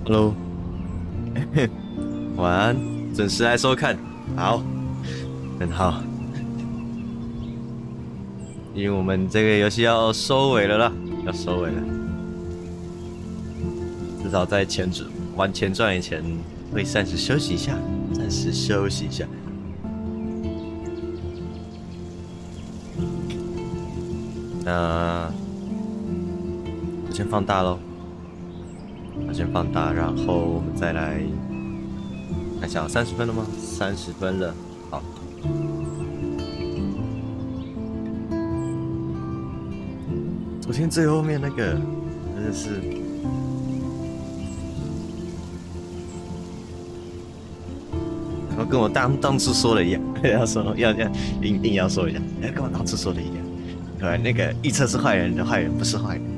Hello， 晚安，准时来收看，好，很好。因为我们这个游戏要收尾了啦，要收尾了。至少在玩前传以前，会暂时休息一下，暂时休息一下。那我先放大咯。我先放大，然后我们再来看一下，30分了吗？30分了，好。昨天最后面那个真的是，然后跟我当初说的一样，要硬要说一下，跟我当初说的一样，对，那个预测是坏人的坏人不是坏人。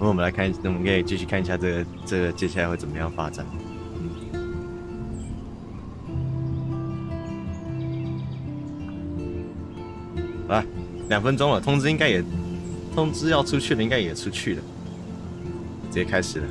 我们来看，我们可以继续看一下这个接下来会怎么样发展。来，2分钟了，通知要出去了，应该也出去了，直接开始了。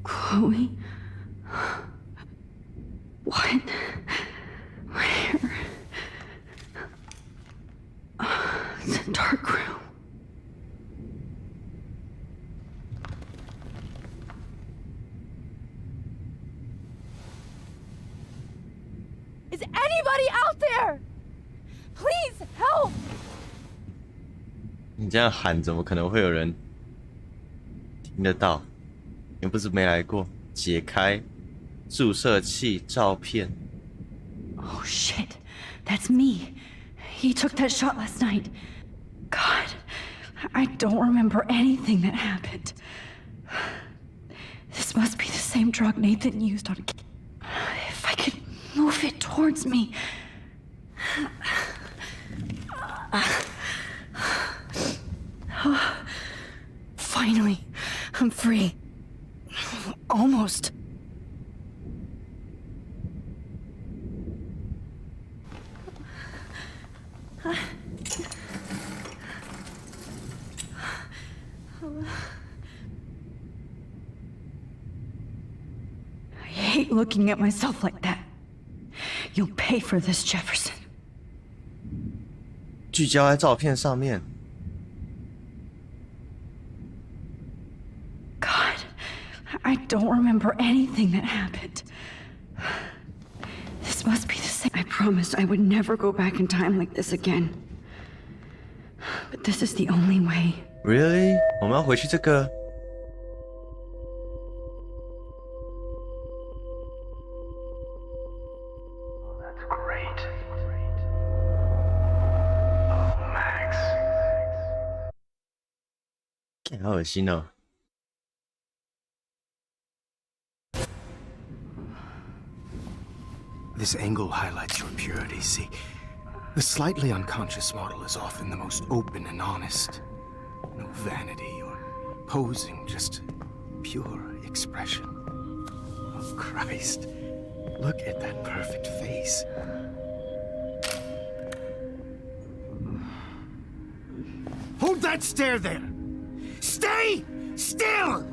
Chloe? What? Where? It's a dark room. Is anybody out there? Please help! 你这样喊，怎么可能会有人听得到？你不是没来过？解开注射器照片。Oh shit, that's me. He took that shot last night. God, I don't remember anything that happened. This must be the same drug Nathan used on a kid. If I could move it towards me. Finally, I'm free. Almost. I hate looking at myself like that. You'll pay for this, Jefferson. 聚焦在照片上面。I don't remember anything that happened. This must be the same. I promised I would never go back in time like this again. But this is the only way. Really？ 我们要回去这个？ That's great. Oh, Max. 好恶心哦！ This angle highlights your purity, see? The slightly unconscious model is often the most open and honest. No vanity or posing, just pure expression. Oh, Christ. Look at that perfect face. Hold that stare there! Stay still!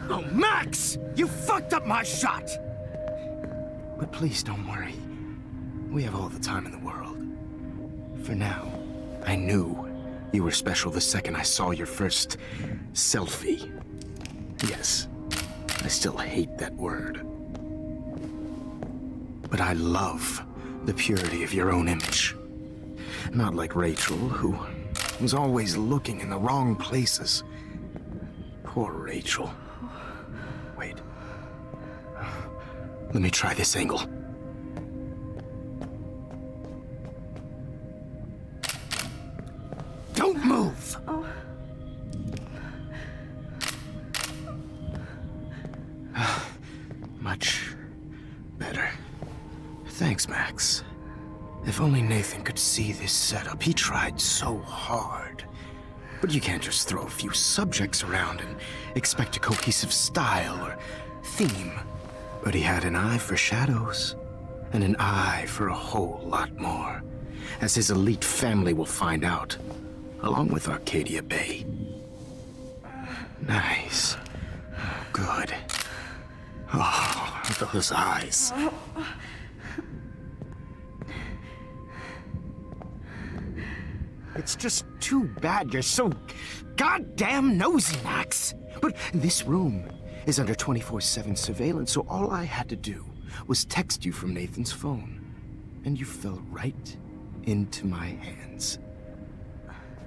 Oh, Max! You fucked up my shot! But please don't worry. We have all the time in the world. For now, I knew you were special the second I saw your first selfie. Yes, I still hate that word. But I love the purity of your own image. Not like Rachel, who was always looking in the wrong places. Poor Rachel. Wait. Let me try this angle. Don't move! Much better. Thanks, Max. If only Nathan could see this setup. He tried so hard. But you can't just throw a few subjects around and expect a cohesive style or theme. But he had an eye for shadows, and an eye for a whole lot more, as his elite family will find out, along with Arcadia Bay. Nice. Good. Oh, those eyes. It's just too bad you're so goddamn nosy, Max. But this room is under 24/7 surveillance, so all I had to do was text you from Nathan's phone. And you fell right into my hands.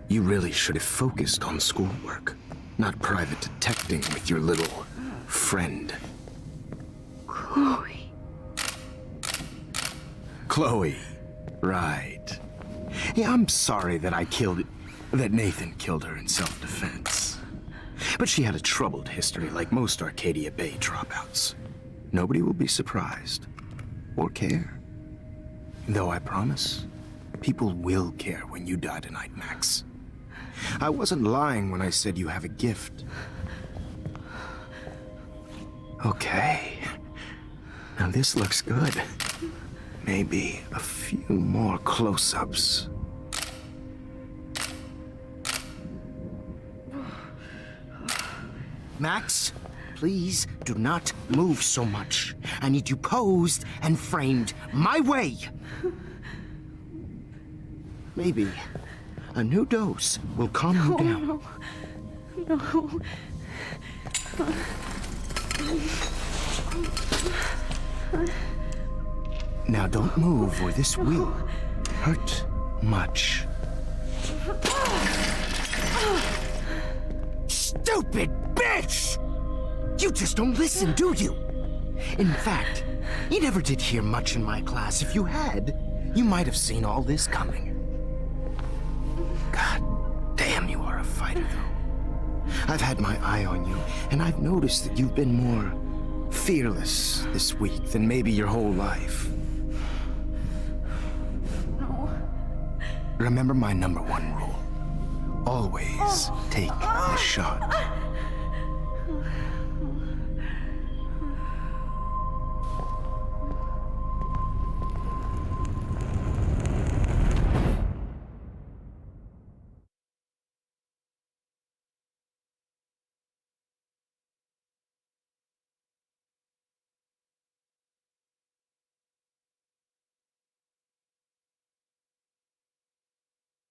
You really should have focused on schoolwork, not private detecting with your little friend. Chloe. Chloe. Right. Yeah, I'm sorry that that Nathan killed her in self-defense. But she had a troubled history like most Arcadia Bay dropouts. Nobody will be surprised. Or care. Though I promise, people will care when you die tonight, Max. I wasn't lying when I said you have a gift. Okay. Now this looks good. Maybe a few more close-ups. Max, please do not move so much. I need you posed and framed my way. Maybe a new dose will calm you down. No. Now don't move or this will hurt much. Stupid bitch! You just don't listen, do you? In fact, you never did hear much in my class. If you had, you might have seen all this coming. God damn, you are a fighter, though. I've had my eye on you, and I've noticed that you've been more fearless this week than maybe your whole life. No. Remember my #1 rule. Always take the shot.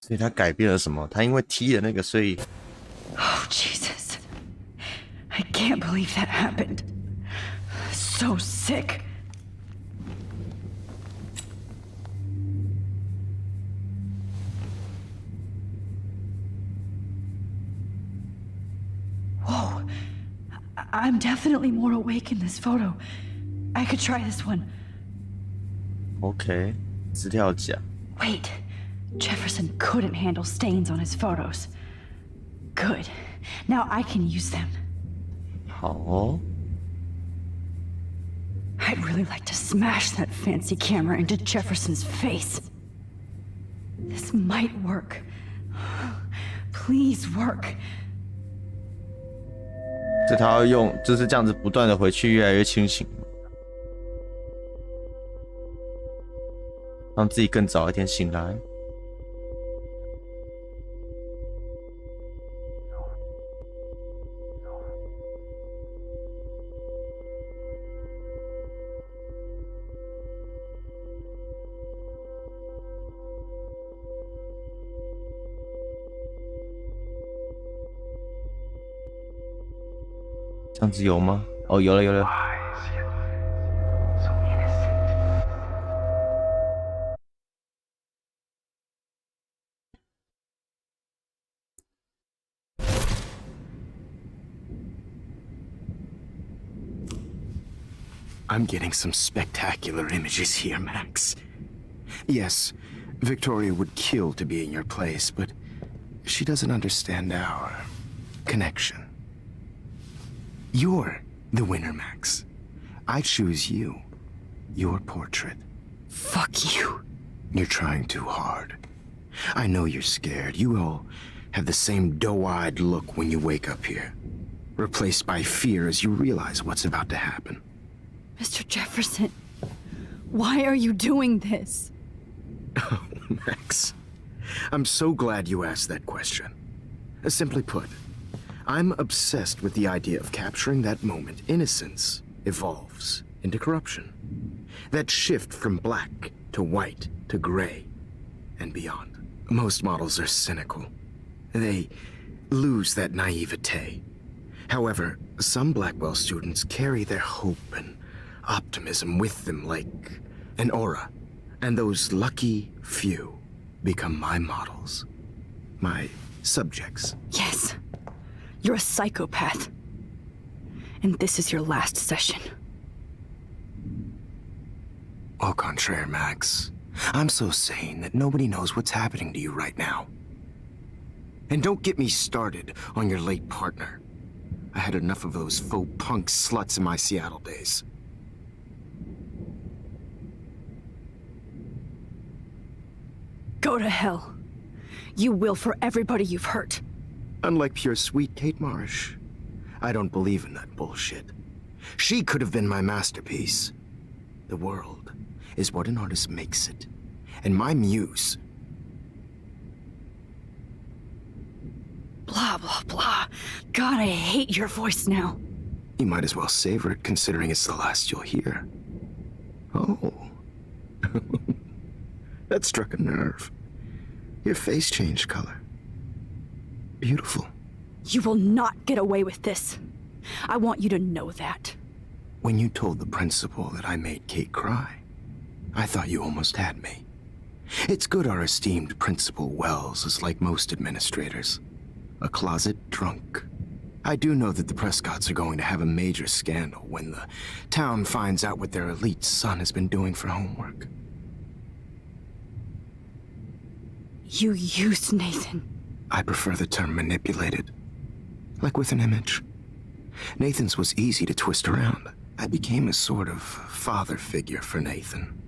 所以他改变了什么？他因为踢了那个，所以 Oh, Jesus. I can't believe that happened. So sick. Whoa. I'm definitely more awake in this photo. I could try this one. OK 资料夹。 Wait. Jefferson couldn't handle stains on his photos. Good. Now I can use them. 好哦。 I'd really like to smash that fancy camera into Jefferson's face. This might work. Please work. 所以他要用就是这样子不断的回去，越来越清醒，让自己更早一天醒来。这样子有吗？哦，有了有了。I'm getting some spectacular images here, Max. Yes, Victoria would kill to be in your place, but she doesn't understand our connection. You're the winner, Max. I choose you. Your portrait. Fuck you. You're trying too hard. I know you're scared. You all have the same doe-eyed look when you wake up here, replaced by fear as you realize what's about to happen. Mr. Jefferson, why are you doing this? Oh, Max. I'm so glad you asked that question. Simply put, I'm obsessed with the idea of capturing that moment innocence evolves into corruption. That shift from black to white to gray and beyond. Most models are cynical. They lose that naivete. However, some Blackwell students carry their hope and optimism with them like an aura. And those lucky few become my models. My subjects. Yes. You're a psychopath. And this is your last session. Au contraire, Max. I'm so sane that nobody knows what's happening to you right now. And don't get me started on your late partner. I had enough of those faux punk sluts in my Seattle days. Go to hell. You will for everybody you've hurt. Unlike pure sweet Kate Marsh, I don't believe in that bullshit. She could have been my masterpiece. The world is what an artist makes it. And my muse... Blah, blah, blah. God, I hate your voice now. You might as well savor it, considering it's the last you'll hear. Oh. That struck a nerve. Your face changed color. Beautiful. You will not get away with this. I want you to know that. When you told the principal that I made Kate cry, I thought you almost had me. It's good our esteemed Principal Wells is like most administrators. A closet drunk. I do know that the Prescotts are going to have a major scandal when the town finds out what their elite son has been doing for homework. You used Nathan. I prefer the term manipulated. Like with an image. Nathan's was easy to twist around. I became a sort of father figure for Nathan.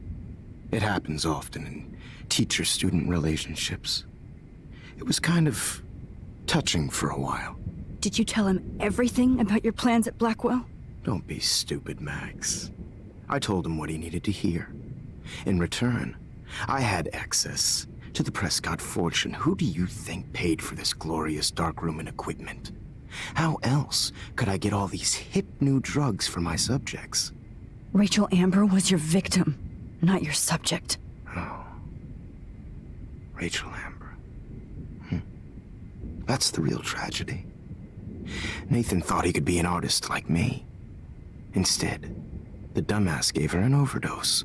It happens often in teacher-student relationships. It was kind of touching for a while. Did you tell him everything about your plans at Blackwell? Don't be stupid, Max. I told him what he needed to hear. In return, I had access to the Prescott fortune. Who do you think paid for this glorious darkroom and equipment? How else could I get all these hip new drugs for my subjects? Rachel Amber was your victim, not your subject. Oh. Rachel Amber. That's the real tragedy. Nathan thought he could be an artist like me. Instead, the dumbass gave her an overdose.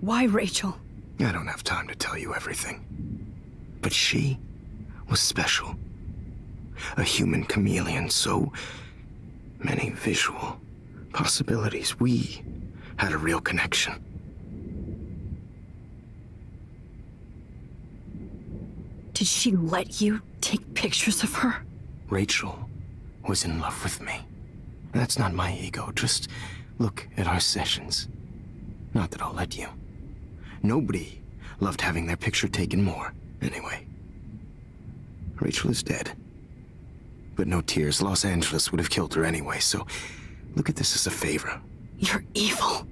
Why Rachel? I don't have time to tell you everything. But she was special. A human chameleon, so many visual possibilities. We had a real connection. Did she let you take pictures of her? Rachel was in love with me. That's not my ego. Just look at our sessions. Not that I'll let you. Nobody loved having their picture taken more. Anyway, Rachel is dead. But no tears. Los Angeles would have killed her anyway, so look at this as a favor. You're evil.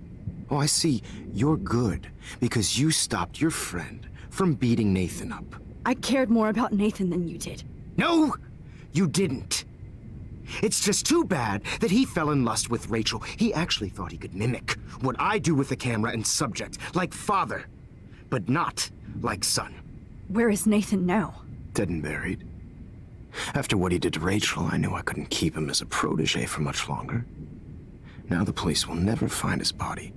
Oh, I see. You're good because you stopped your friend from beating Nathan up. I cared more about Nathan than you did. No, you didn't. It's just too bad that he fell in lust with Rachel. He actually thought he could mimic what I do with the camera and subject, like father, but not like son. Where is Nathan now? Dead and buried. After what he did to Rachel, I knew I couldn't keep him as a protege for much longer. Now the police will never find his body.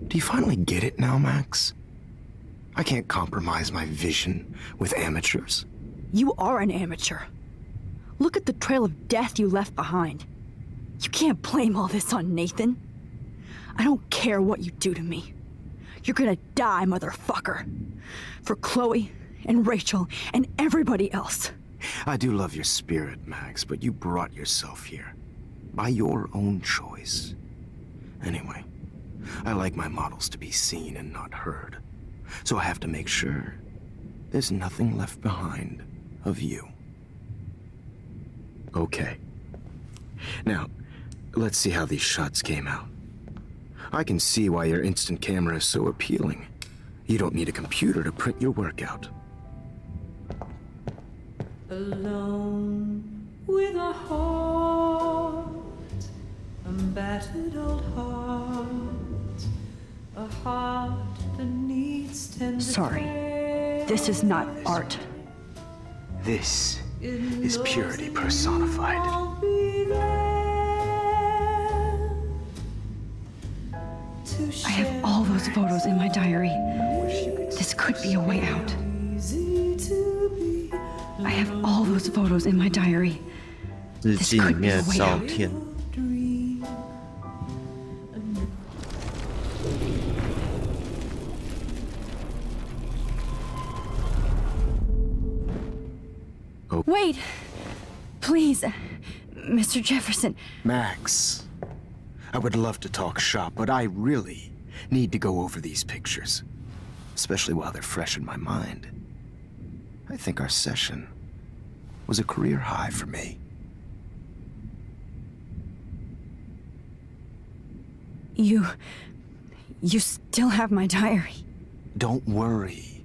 Do you finally get it now, Max? I can't compromise my vision with amateurs. You are an amateur. Look at the trail of death you left behind. You can't blame all this on Nathan. I don't care what you do to me. You're gonna die, motherfucker. For Chloe and Rachel and everybody else. I do love your spirit, Max, but you brought yourself here. By your own choice. Anyway, I like my models to be seen and not heard. So I have to make sure there's nothing left behind of you. Okay. Now, let's see how these shots came out. I can see why your instant camera is so appealing. You don't need a computer to print your work out. Alone with a heart, a battered old heart, a heart that needs tender Sorry. care. This is not art. This is purity personified. I'll be there to I have all those photos in my diary. This could be a way out. easy to be. I have all those photos in my diary. 日记里面的照片。 Dream. Wait! Please, Mr. Jefferson. Max, I would love to talk shop, but I really need to go over these pictures. Especially while they're fresh in my mind. I think our session was a career high for me. You still have my diary. Don't worry.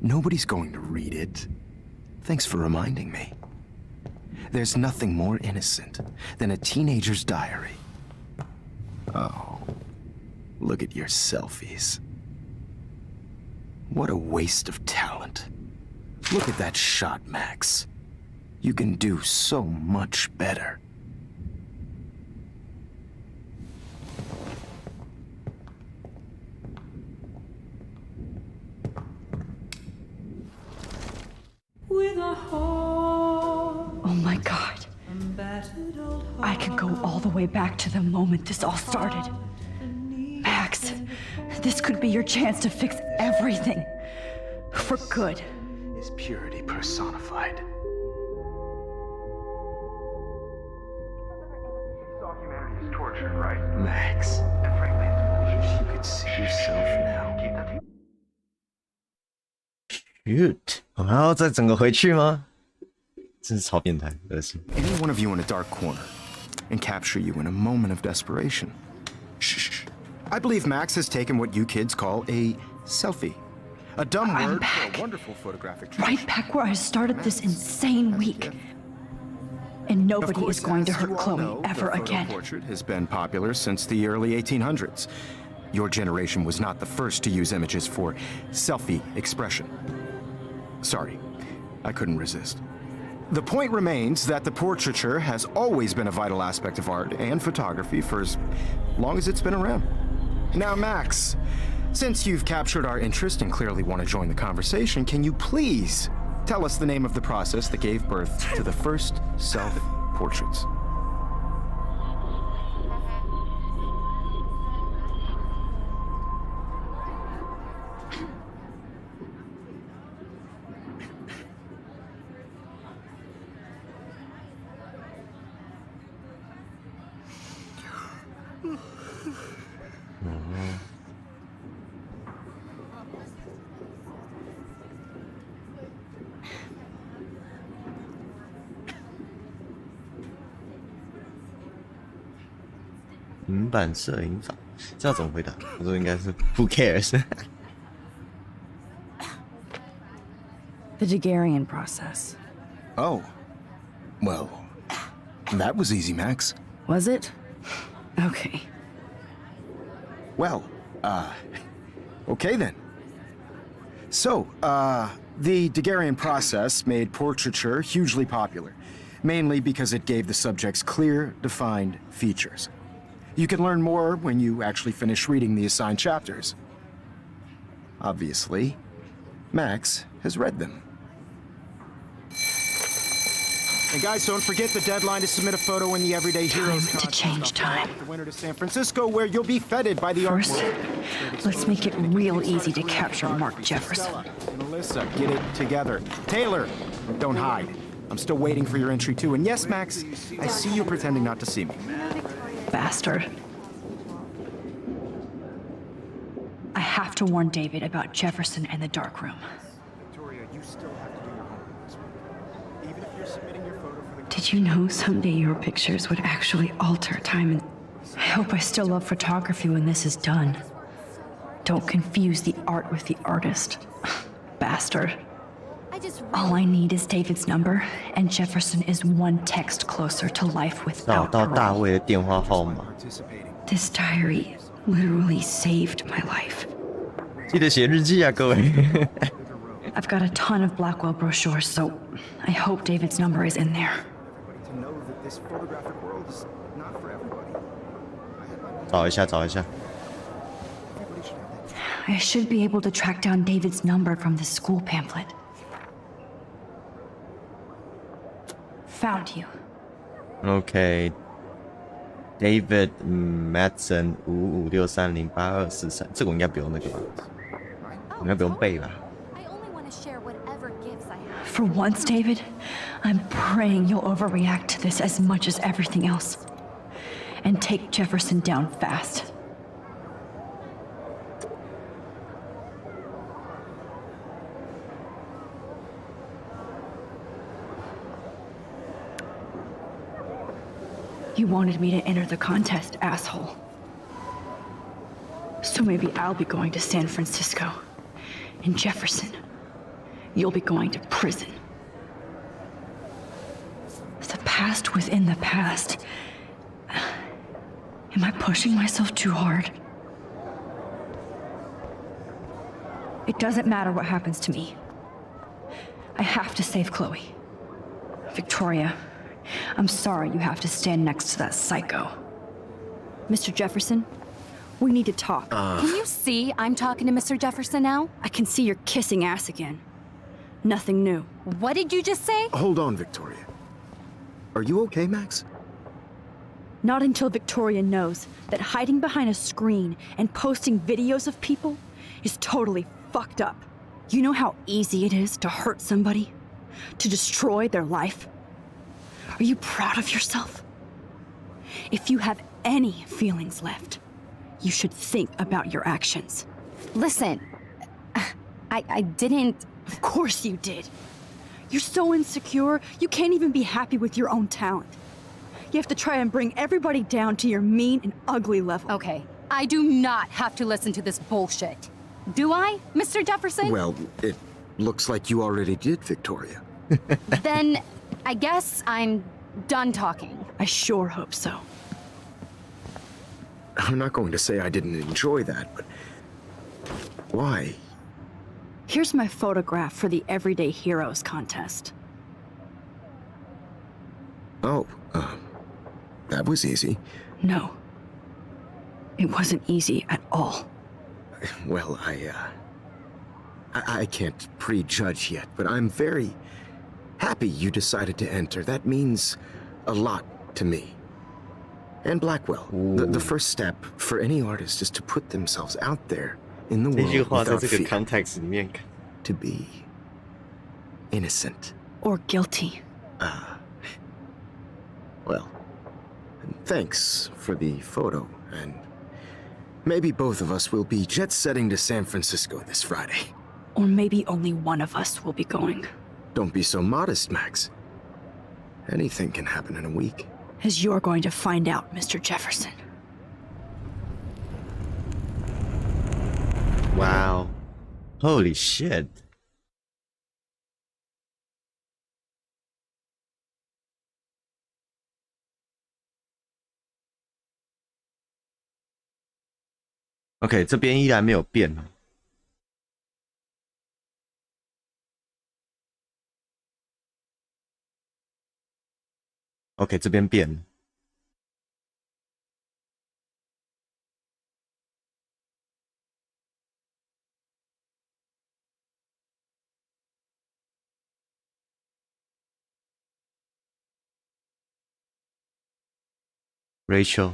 Nobody's going to read it. Thanks for reminding me. There's nothing more innocent than a teenager's diary. Oh, look at your selfies. What a waste of talent. Look at that shot, Max. You can do so much better. With a heart, Oh my god. a battered old heart. I can go all the way back to the moment this all started. Max, this could be your chance to fix everything. For good. Is purity personified. Saw humanity as tortured, right? Max, And frankly, if you could see yourself now. keep that to Shoot，我们还要再整个回去吗？真是超变态，恶心。 Any one of you in a dark corner and capture you in a moment of desperation. Shh. I believe Max has taken what you kids call a selfie. A dumb I'm word back. for a wonderful photographic Right back where I started this insane week. And Of nobody course, is going to as hurt you all Chloe know, ever the photo again. portrait has been popular since the early 1800s. your generation was not the first to use images for selfie expression. Sorry, I couldn't resist. The point remains that the portraiture has always been a vital aspect of art and photography for as long as it's been around. Now, Max, since you've captured our interest and clearly want to join the conversation, can you please tell us the name of the process that gave birth to the first self-portraits? Mm-hmm. 平板摄影法，这要怎么回答？我说应该是 Who cares？ The Daguerrean process. Oh. Well, that was easy, Max. Was it? Okay. Well, okay then. So, the Daguerrean process made portraiture hugely popular, mainly because it gave the subjects clear, defined features. You can learn more when you actually finish reading the assigned chapters. Obviously, Max has read them. And guys, don't forget the deadline to submit a photo in the Everyday Heroes Time to change time. The winter to San Francisco, where you'll be feted by the art First, world. let's make it real easy to capture Mark Jefferson. Melissa, get it together. Taylor, don't hide. I'm still waiting for your entry too. And yes, Max, I see you pretending not to see me. Bastard. I have to warn David about Jefferson and the dark room. Victoria, you still have to do your homework this week. Even if you're submitting your photo for the... Did you know someday your pictures would actually alter time and... I hope I still love photography when this is done. Don't confuse the art with the artist. Bastard. All I need is David's number, and Jefferson is one text closer to life 找 without 到大 parole. 卫的电话号码， This diary literally saved my life. 记得写日记啊，各位。 I've got a ton of Blackwell brochures, so I hope David's number is in there. To know that this photographic world is not for everybody. 找一下，找一下。 I should be able to track down David's number from the school pamphlet. Found you. OK。David Madsen 5563082343，这个我应该不用那个吧？应该不用背吧？ I only want to share whatever gifts I have. For once, David, I'm praying you'll overreact to this as much as everything else. And take Jefferson down fast. You wanted me to enter the contest, asshole. So maybe I'll be going to San Francisco. And Jefferson, you'll be going to prison. The past within the past. Am I pushing myself too hard? It doesn't matter what happens to me. I have to save Chloe. Victoria, I'm sorry you have to stand next to that psycho. Mr. Jefferson, we need to talk. Can you see I'm talking to Mr. Jefferson now? I can see you're kissing ass again. Nothing new. What did you just say? Hold on, Victoria. Are you okay, Max? Not until Victoria knows that hiding behind a screen and posting videos of people is totally fucked up. You know how easy it is to hurt somebody? To destroy their life? Are you proud of yourself? If you have any feelings left, you should think about your actions. Listen, I didn't... Of course you did. You're so insecure, you can't even be happy with your own talent. You have to try and bring everybody down to your mean and ugly level. Okay, I do not have to listen to this bullshit. Do I, Mr. Jefferson? Well, it looks like you already did, Victoria. Then I guess I'm done talking. I sure hope so. I'm not going to say I didn't enjoy that, but why? Here's my photograph for the Everyday Heroes contest. Oh, that was easy. No. It wasn't easy at all. Well, I can't prejudge yet, but I'm very happy you decided to enter. That means a lot to me. And Blackwell, the first step for any artist is to put themselves out there in the 这句 world 话在 without 这个 fear, context 里面看， to be innocent. Or guilty. Well, thanks for the photo, and maybe both of us will be jet-setting to San Francisco this Friday. Or maybe only one of us will be going. Don't be so modest, Max. Anything can happen in a week. As you're going to find out, Mr. Jefferson. Wow. Holy shit. OK， 这边依然没有变哦。OK， 这边变了。Rachel。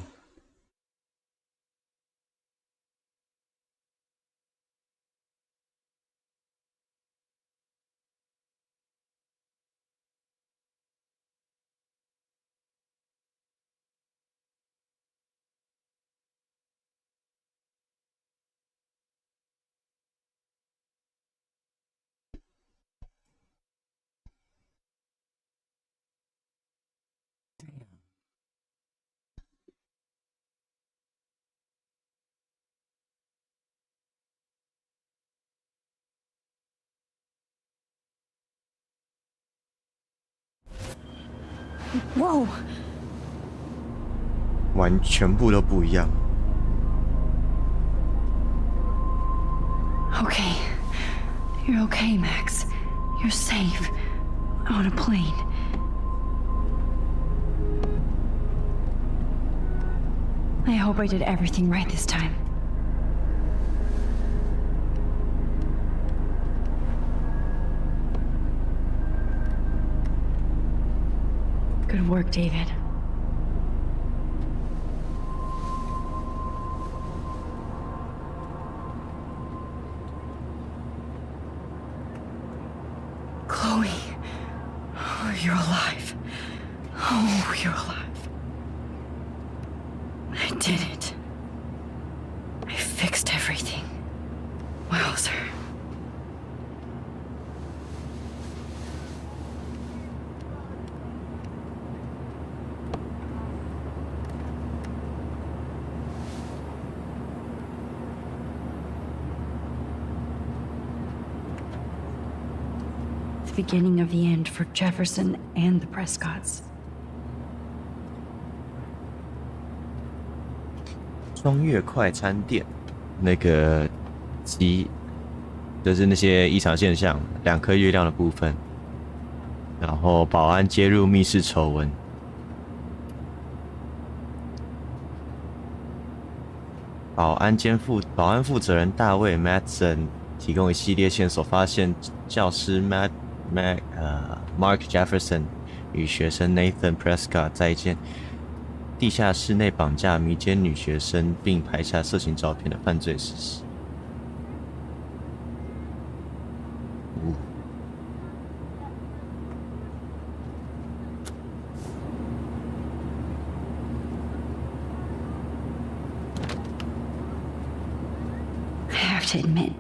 Whoa! 全部都不一样。Okay. You're okay, Max. You're safe. On a plane. I hope I did everything right this time. Good work, David. Chloe. Oh, you're alive. Oh, you're alive. I did it. I fixed everything. Wowzer. The beginning of the end for Jefferson and the Prescotts. 双月快餐店那个就是那些异常现象，2颗月亮的部分，然后保安揭露密室丑闻，保安负责人大卫 Madsen 提供一系列线索，发现教师 Mark Jefferson 与学生 Nathan Prescott 在一间地下室内绑架迷奸女学生，并拍下色情照片的犯罪事实。I have to admit,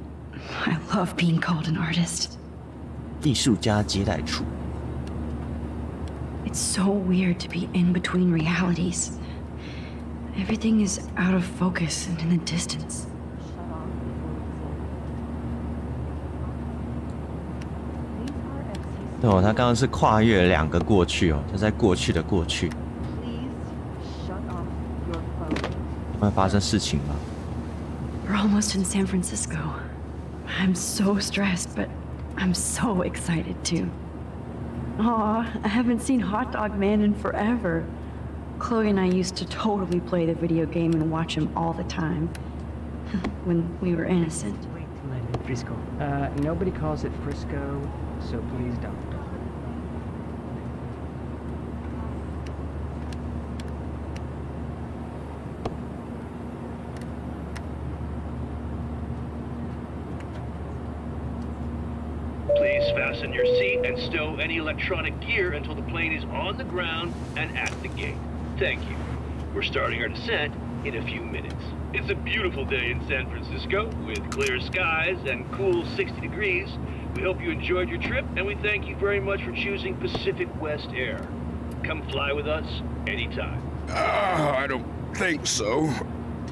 I love being called an artist. 艺术家接待处。It's so weird to be in between realities. Everything is out of focus and in the distance. 哦，他刚刚是跨越2个过去哦，他在过去的过去。会发生事情吧？ We're almost in San Francisco. I'm so stressed, but I'm so excited too. Aw, I haven't seen Hot Dog Man in forever. Chloe and I used to totally play the video game and watch him all the time. When we were innocent. Wait till I'm in Frisco. Nobody calls it Frisco, so please don't. Please fasten your seat and stow any electronic gear until the plane is on the ground and at the gate. Thank you. We're starting our descent in a few minutes. It's a beautiful day in San Francisco with clear skies and cool 60 degrees. We hope you enjoyed your trip and we thank you very much for choosing Pacific West Air. Come fly with us anytime. I don't think so.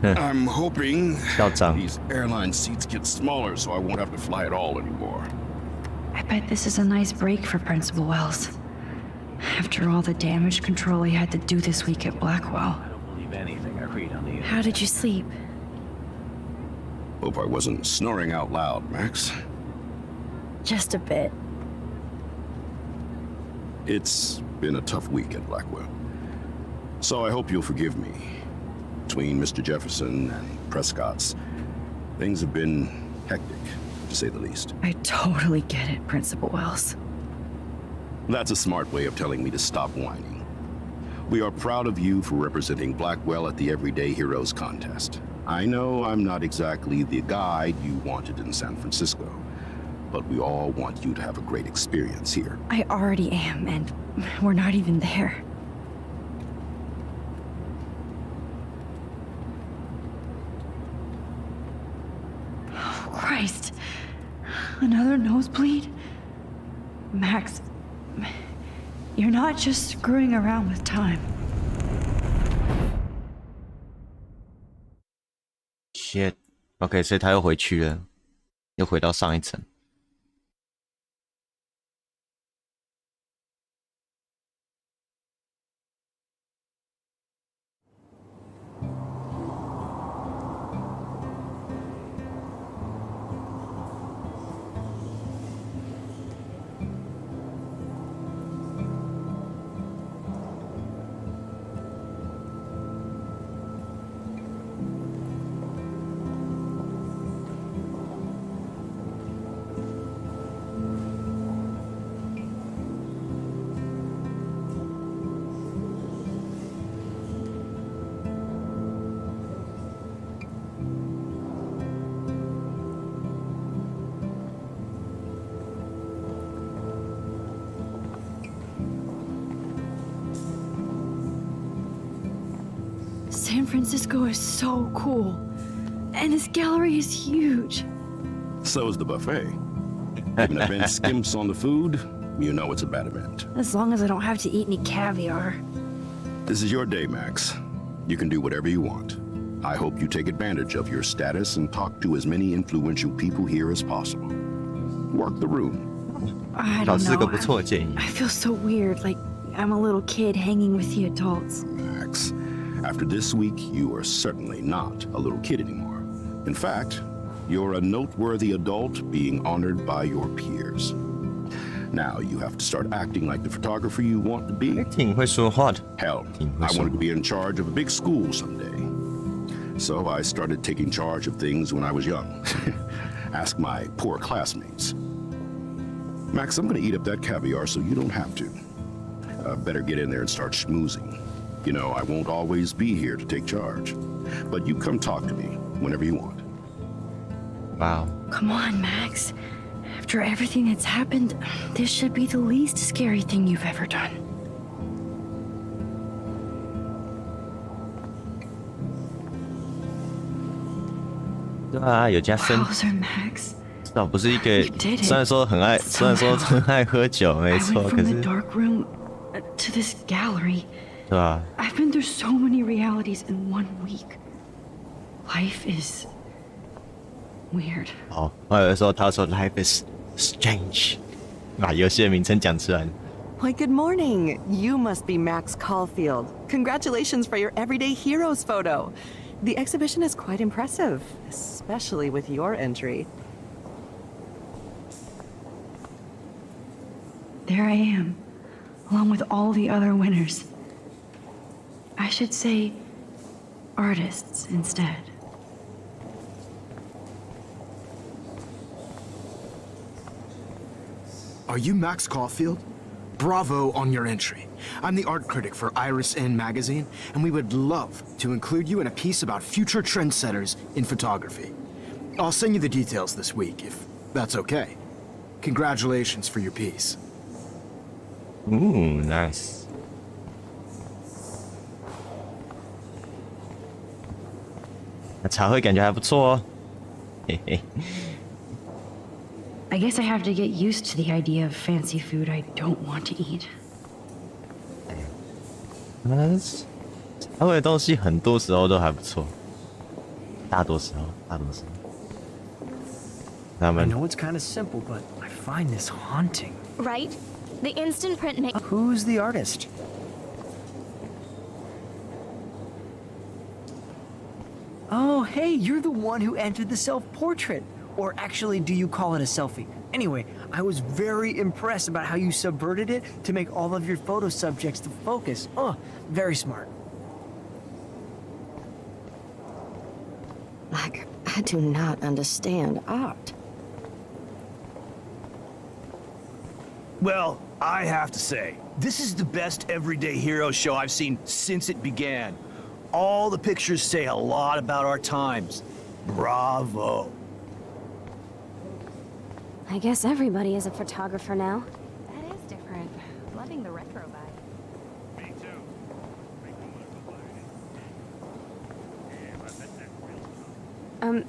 I'm hoping 校长 these airline seats get smaller so I won't have to fly at all anymore. I bet this is a nice break for Principal Wells. After all the damage control he had to do this week at Blackwell. I don't believe anything I read on the internet. How did you sleep? Hope I wasn't snoring out loud, Max. Just a bit. It's been a tough week at Blackwell. So I hope you'll forgive me. Between Mr. Jefferson and Prescott's, things have been hectic, to say the least. I totally get it, Principal Wells. That's a smart way of telling me to stop whining. We are proud of you for representing Blackwell at the Everyday Heroes contest. I know I'm not exactly the guide you wanted in San Francisco, but we all want you to have a great experience here. I already am, and we're not even there. Oh, Christ. Another nosebleed? Max, you're not just screwing around with time. Shit. OK， 所以他又回去了，又回到上一层。San Francisco is so cool. And this gallery is huge. So is the buffet. If an event skimps on the food, you know it's a bad event. As long as I don't have to eat any caviar. This is your day, Max. You can do whatever you want. I hope you take advantage of your status and talk to as many influential people here as possible. Work the room. I 老 don't 师是个 know. 不错的建议。 I feel so weird, like I'm a little kid hanging with the adults. Max, after this week, you are certainly not a little kid anymore. In fact, you're a noteworthy adult being honored by your peers. Now you have to start acting like the photographer you want to be. 挺会说话的。 Hell, 挺会 I 说 wanted to be in charge of a big school someday. So I started taking charge of things when I was young. Ask my poor classmates. Max, I'm gonna eat up that caviar so you don't have to. Better get in there and start schmoozing. You know, I won't always be here to take charge. But you come talk to me whenever you want. Wow. Come on, Max. After everything that's happened, this should be the least scary thing you've ever done. "对啊，有加深， Wowzer, Max. 至少不是一个 You did it. 虽然说很爱，虽然说很爱喝酒，没 I 错， went 可 from 是 the dark room to this gallery. 对吧？ I've been through so many realities in 1 week. Life is weird. 好，我有的时候他说 "Life is strange"， 把游戏的名称讲出来。 Why, good morning. You must be Max Caulfield. Congratulations for your Everyday Heroes photo. The exhibition is quite impressive, especially with your entry. There I am, along with all the other winners. I should say artists instead. Are you Max Caulfield? Bravo on your entry. I'm the art critic for Iris N magazine, and we would love to include you in a piece about future trendsetters in photography. I'll send you the details this week, if that's okay. Congratulations for your piece. Ooh, nice. 那茶会感觉还不错哦，嘿嘿。I guess I have to get used to the idea of fancy food I don't want to eat. 茶会的东西很多时候都还不错，大多时候。那 I 么 know it's kind of simple, but I find this haunting. Right? The instant print make. Who's the artist? Oh, hey, you're the one who entered the self-portrait. Or actually, do you call it a selfie? Anyway, I was very impressed about how you subverted it to make all of your photo subjects the focus. Oh, very smart. Like, I do not understand art. Well, I have to say, this is the best everyday hero show I've seen since it began. All the pictures say a lot about our times. Bravo. I guess everybody is a photographer now. That is different. Loving the retro vibe. Me too.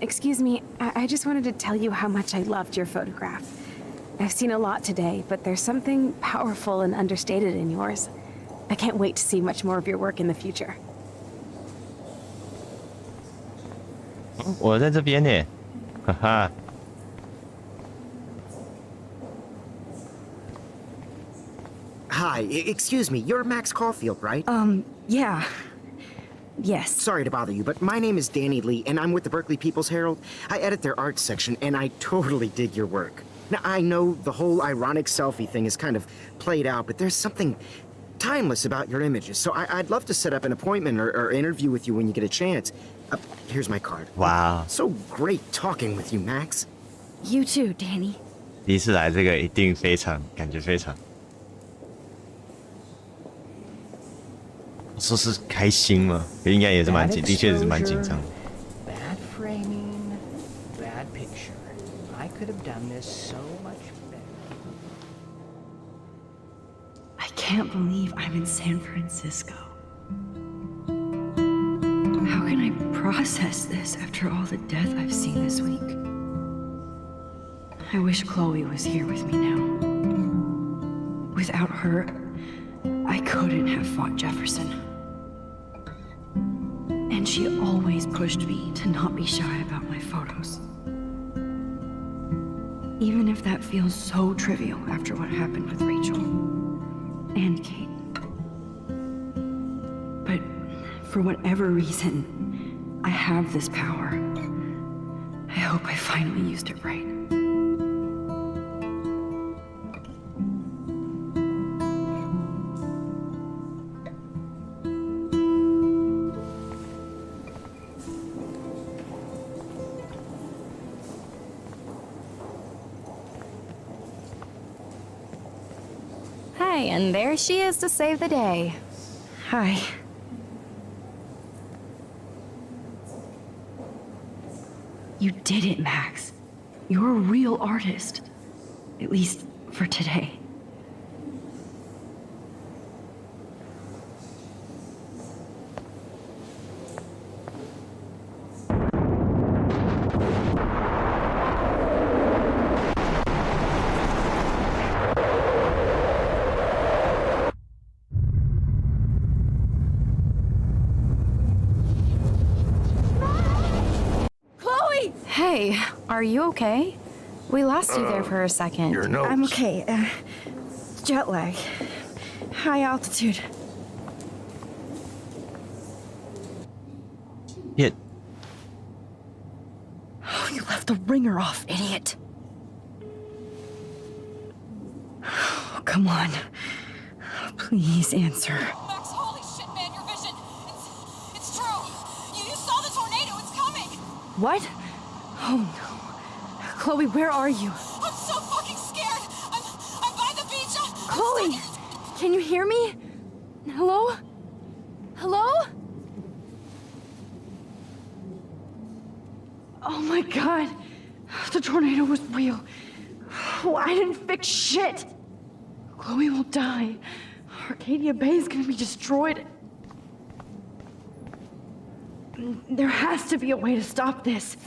Excuse me, I just wanted to tell you how much I loved your photograph. I've seen a lot today, but there's something powerful and understated in yours. I can't wait to see much more of your work in the future. 我在这边呢，哈哈。Hi, excuse me, you're Max Caulfield, right? Yeah. Yes. Sorry to bother you, but my name is Danny Lee, and I'm with the Berkeley People's Herald. I edit their arts section, and I totally dig your work. Now, I know the whole ironic selfie thing is kind of played out, but there's something timeless about your images, so I'd love to set up an appointment or interview with you when you get a chance. Here's my card. Wow. So great talking with you, Max. You too, Danny. 第一次来这个一定非常，感觉非常。说是开心吗？应该也是蛮紧，的确是蛮紧张的。 Bad framing, bad picture. I could have done this so much better. I can't believe I'm in San Francisco. How can I process this after all the death I've seen this week? I wish Chloe was here with me now. Without her, I couldn't have fought Jefferson. And she always pushed me to not be shy about my photos. Even if that feels so trivial after what happened with Rachel and Kate. But for whatever reason, I have this power. I hope I finally used it right. Hi, and there she is to save the day. Hi. You did it, Max. You're a real artist. At least for today. Hey, are you okay? We lost you there for a second. Your nose. I'm okay. Jet lag. High altitude. Hit. Oh, you left the ringer off, idiot. Oh, come on. Please answer. Max, holy shit, man, your vision. It's true. You saw the tornado. It's coming. What? Oh, no. Chloe, where are you? I'm so fucking scared. I'm by the beach. Chloe, can you hear me? Hello? Hello? Oh my god. The tornado was real. Oh, I didn't fix shit. Chloe will die. Arcadia Bay is gonna be destroyed. There has to be a way to stop this.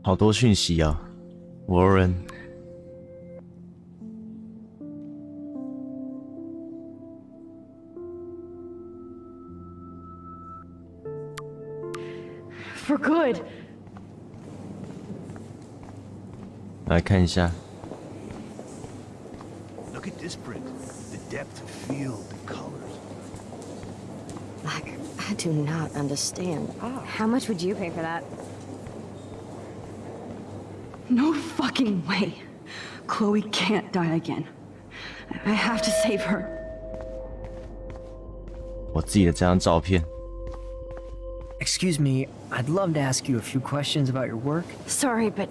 好多讯息啊 ，Warren。For good. 来看一下。Look at this print. The depth of field, the colors. Like, I do not understand art. How much would you pay for that? No fucking way. Chloe can't die again. I have to save her. 我自己的这张照片。Excuse me, I'd love to ask you a few questions about your work. Sorry, but...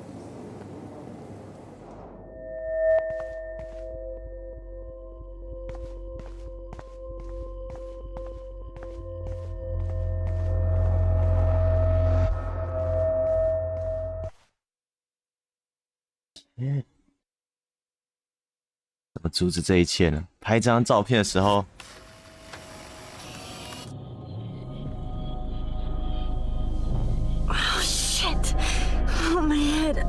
Yeah. 怎么阻止这一切呢？拍这张照片的时候， Oh, shit. Oh, my head.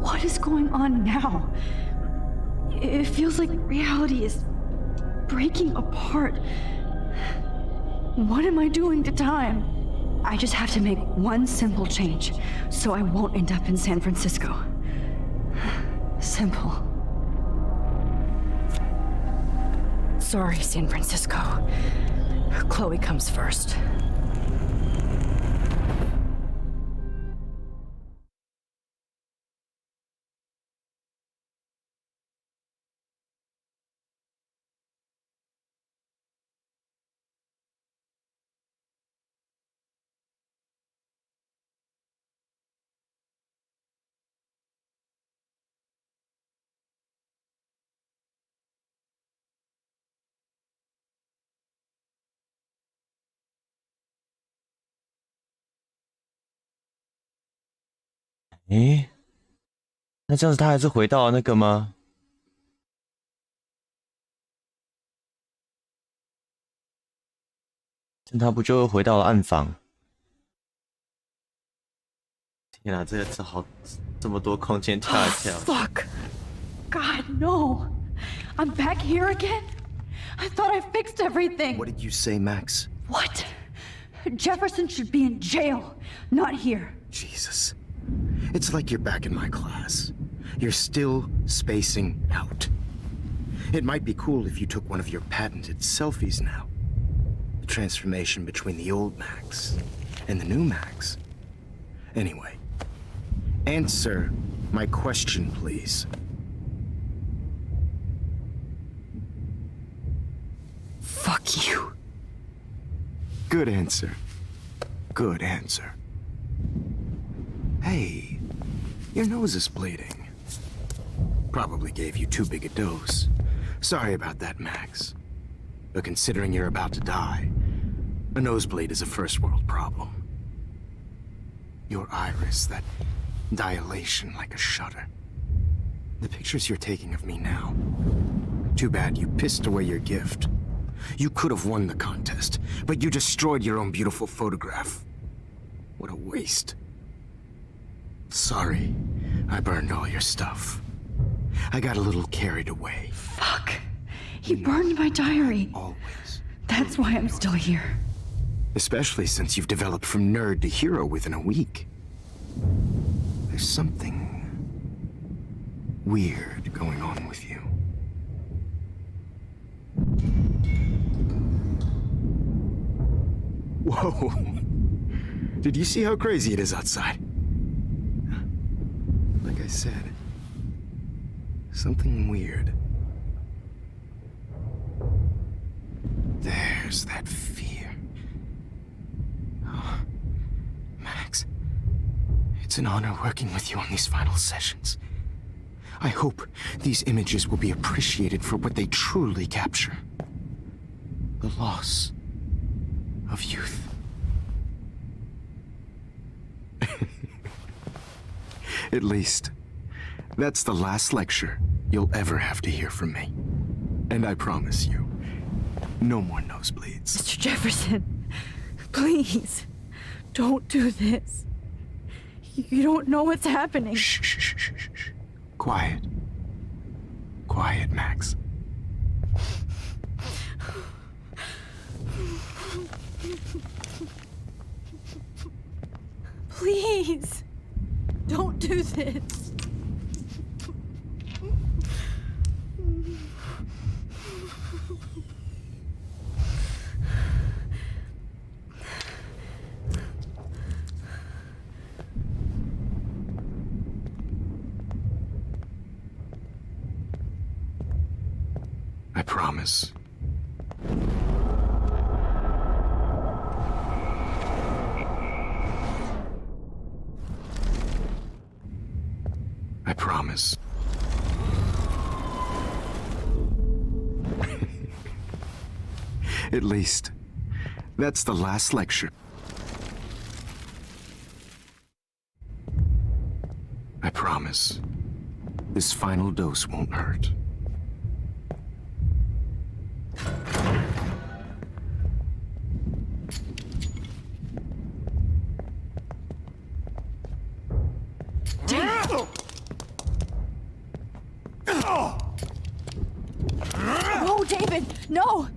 What is going on now? It feels like reality is breaking apart. What am I doing to time? I just have to make one simple change, so I won't end up in San Francisco. Simple. Sorry, San Francisco. Chloe comes first.诶，那这样子他还是回到了那个吗？这他不就回到了暗房？天啊，这好这么多空间跳来跳。Fuck! God, no! I'm back here again? I thought I fixed everything! What did you say, Max? What? Jefferson should be in jail, not here. Jesus. It's like you're back in my class. You're still spacing out. It might be cool if you took one of your patented selfies now. The transformation between the old Max and the new Max. Anyway, answer my question, please. Fuck you. Good answer. Good answer. Hey, your nose is bleeding. Probably gave you too big a dose. Sorry about that, Max. But considering you're about to die, a nosebleed is a first world problem. Your iris, that dilation like a shutter. The pictures you're taking of me now. Too bad you pissed away your gift. You could have won the contest, but you destroyed your own beautiful photograph. What a waste. Sorry, I burned all your stuff. I got a little carried away. Fuck. He burned my diary. Always. That's why I'm still here. Especially since you've developed from nerd to hero within a week. There's something weird going on with you. Whoa. Did you see how crazy it is outside? Like I said, something weird. There's that fear. Oh, Max, it's an honor working with you on these final sessions. I hope these images will be appreciated for what they truly capture. The loss of youth. At least, that's the last lecture you'll ever have to hear from me. And I promise you, no more nosebleeds. Mr. Jefferson, please, don't do this. You don't know what's happening. Shh, shh, shh, shh, shh. Quiet. Quiet, Max. Please, don't do this. I promise. I promise. At least, that's the last lecture. I promise. This final dose won't hurt. No, David, no!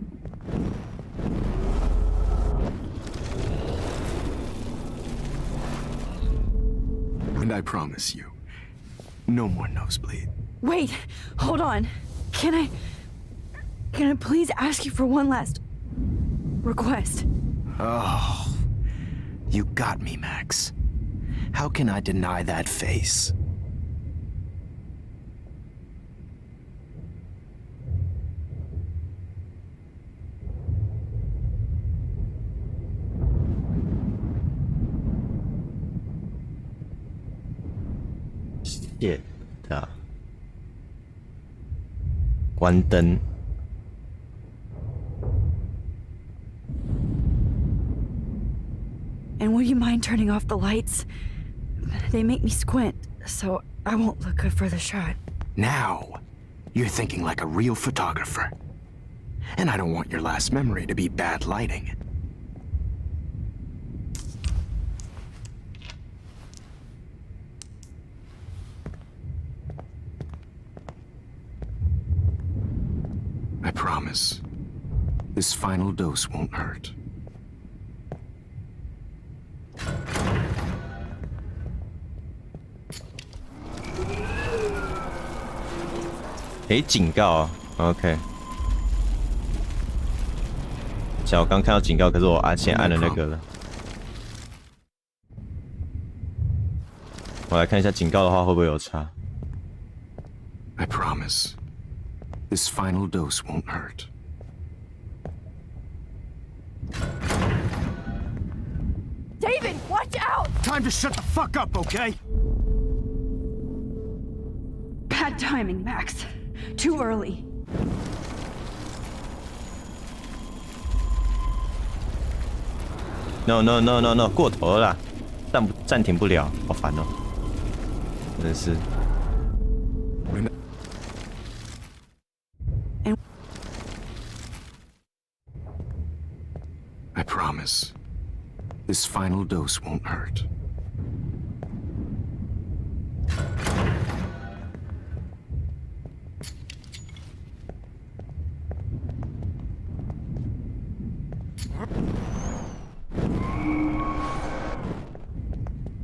And I promise you, no more nosebleed. Wait, hold on. Can I please ask you for one last request? Oh, you got me, Max. How can I deny that face? Shit 的，关灯。And would you mind turning off the lights? They make me squint, so I won't look good for the shot. Now, you're thinking like a real photographer. And I don't want your last memory to be bad lighting. I promise, this final dose won't hurt. Hey, 警告啊 ，OK。像我刚看到警告，可是我先按了那个了。我来看一下警告的话会不会有差。I promise, this final dose won't hurt. David, watch out! Time to shut the fuck up, okay? Bad timing, Max. Too early. No， 过头了啦，暂停不了，好烦哦。真的是。I promise, this final dose won't hurt.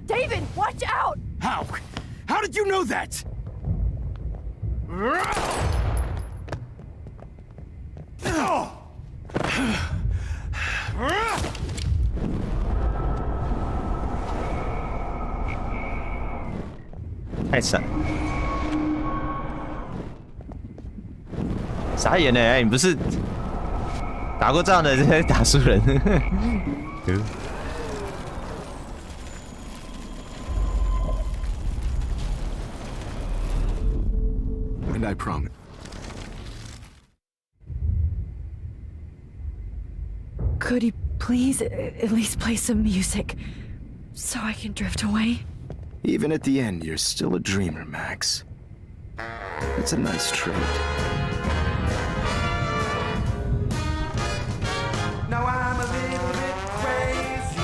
David, watch out! How? How did you know that? 太闪，傻眼呢！哎，你不是打过仗的，在打输人。And I promise. Could you please at least play some music so I can drift away? Even at the end, you're still a dreamer, Max. It's a nice trait. Now I'm a little bit crazy,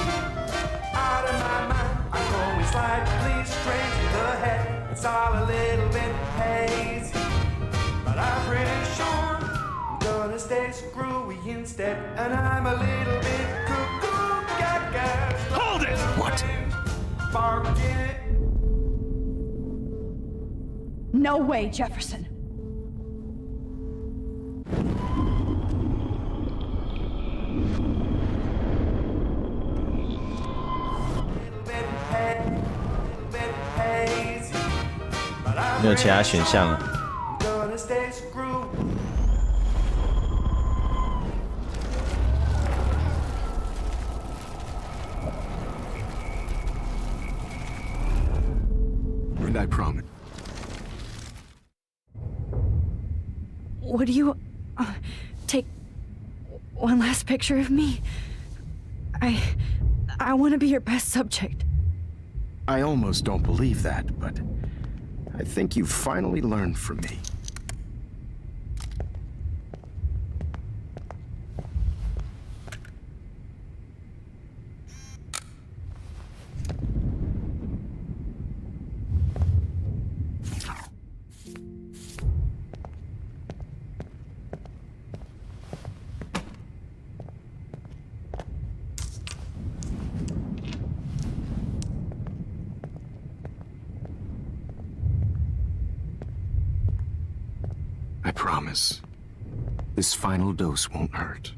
out of my mind. I'm going slightly strange in the head. It's all a little bit hazy, but I'm pretty sure I'm gonna stay screwy instead. And I'm a little bit cuckoo, gaga. Hold it! What? Barking. No way, Jefferson. Hazy, 没有其他选项了。gonna stay screwed. And I promise. Would you take one last picture of me? I want to be your best subject. I almost don't believe that, but I think you've finally learned from me. I promise, this final dose won't hurt.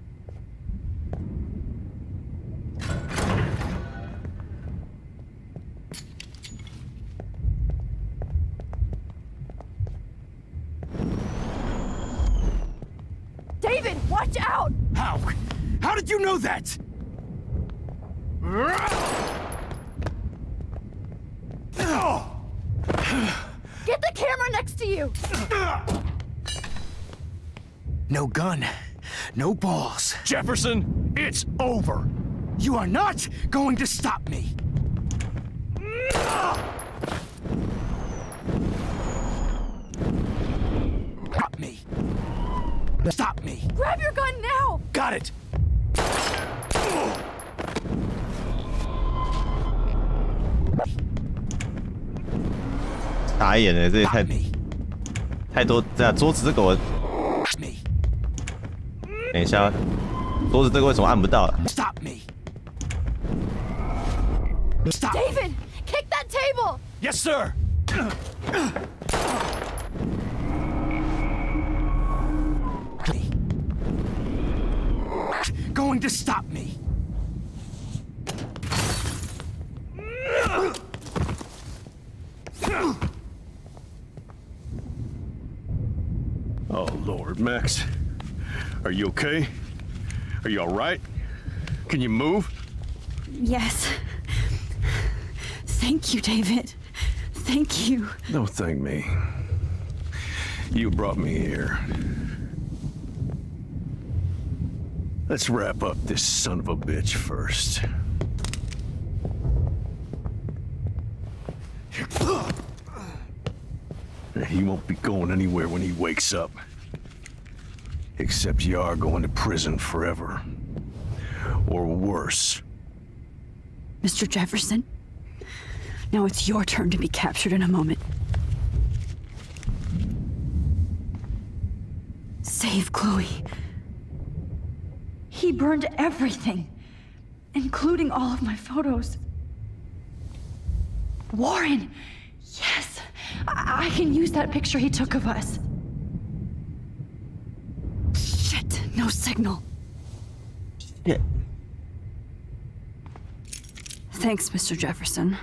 David, watch out! How? How did you know that? Get the camera next to you! No gun, no balls. Jefferson, it's over. You are not going to stop me. Stop me. Stop me. Grab your gun now! Got it. 打眼了，这也太多。这样桌子这个我，等一下，桌子这个为什么按不到了 Stop me. David, kick that table! Yes, sir. Going to stop me. Oh, Lord, Max. Are you okay? Are you all right? Can you move? Yes. Thank you, David. Thank you. Don't thank me. You brought me here. Let's wrap up this son of a bitch first. He won't be going anywhere when he wakes up. Except you are going to prison forever. Or worse. Mr. Jefferson, now it's your turn to be captured in a moment. Save Chloe. He burned everything, including all of my photos. Warren! Yes! I can use that picture he took of us. Shit, no signal. Shit. Thanks, Mr. Jefferson,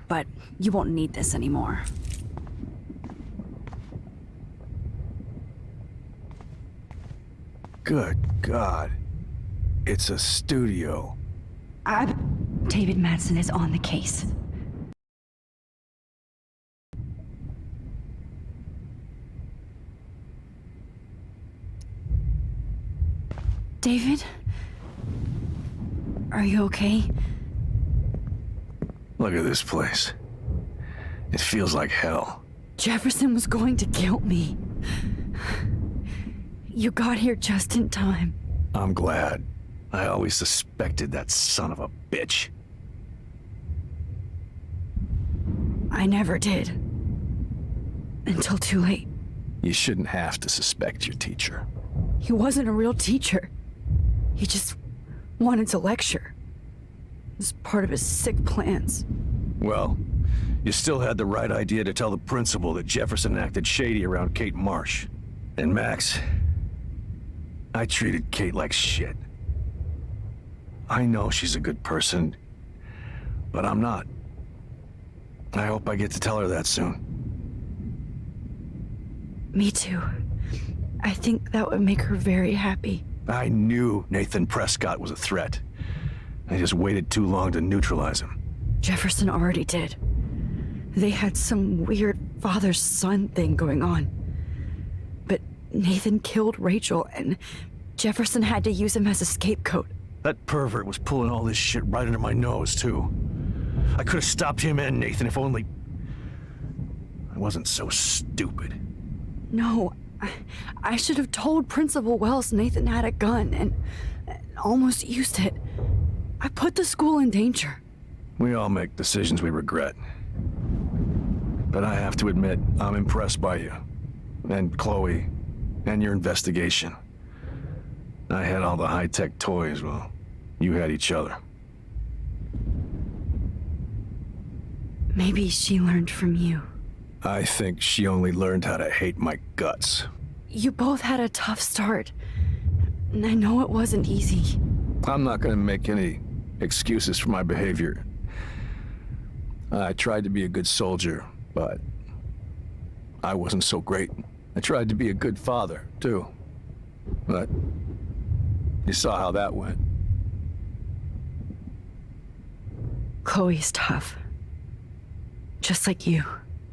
but you won't need this anymore. Good God. It's a studio. David Madsen is on the case. David? Are you okay? Look at this place. It feels like hell. Jefferson was going to kill me. You got here just in time. I'm glad. I always suspected that son of a bitch. I never did. Until too late. You shouldn't have to suspect your teacher. He wasn't a real teacher. He just wanted to lecture. It was part of his sick plans. Well, you still had the right idea to tell the principal that Jefferson acted shady around Kate Marsh. And Max, I treated Kate like shit. I know she's a good person, but I'm not. I hope I get to tell her that soon. Me too. I think that would make her very happy. I knew Nathan Prescott was a threat. I just waited too long to neutralize him. Jefferson already did. They had some weird father-son thing going on. But Nathan killed Rachel, and Jefferson had to use him as a scapegoat. That pervert was pulling all this shit right under my nose, too. I could have stopped him and Nathan if only I wasn't so stupid. No, I should have told Principal Wells Nathan had a gun and almost used it. I put the school in danger. We all make decisions we regret. But I have to admit, I'm impressed by you. And Chloe. And your investigation. I had all the high-tech toys, well, you had each other. Maybe she learned from you. I think she only learned how to hate my guts. You both had a tough start. And I know it wasn't easy. I'm not gonna make any excuses for my behavior. I tried to be a good soldier, but I wasn't so great. I tried to be a good father, too. But you saw how that went. Chloe's tough. Just like you.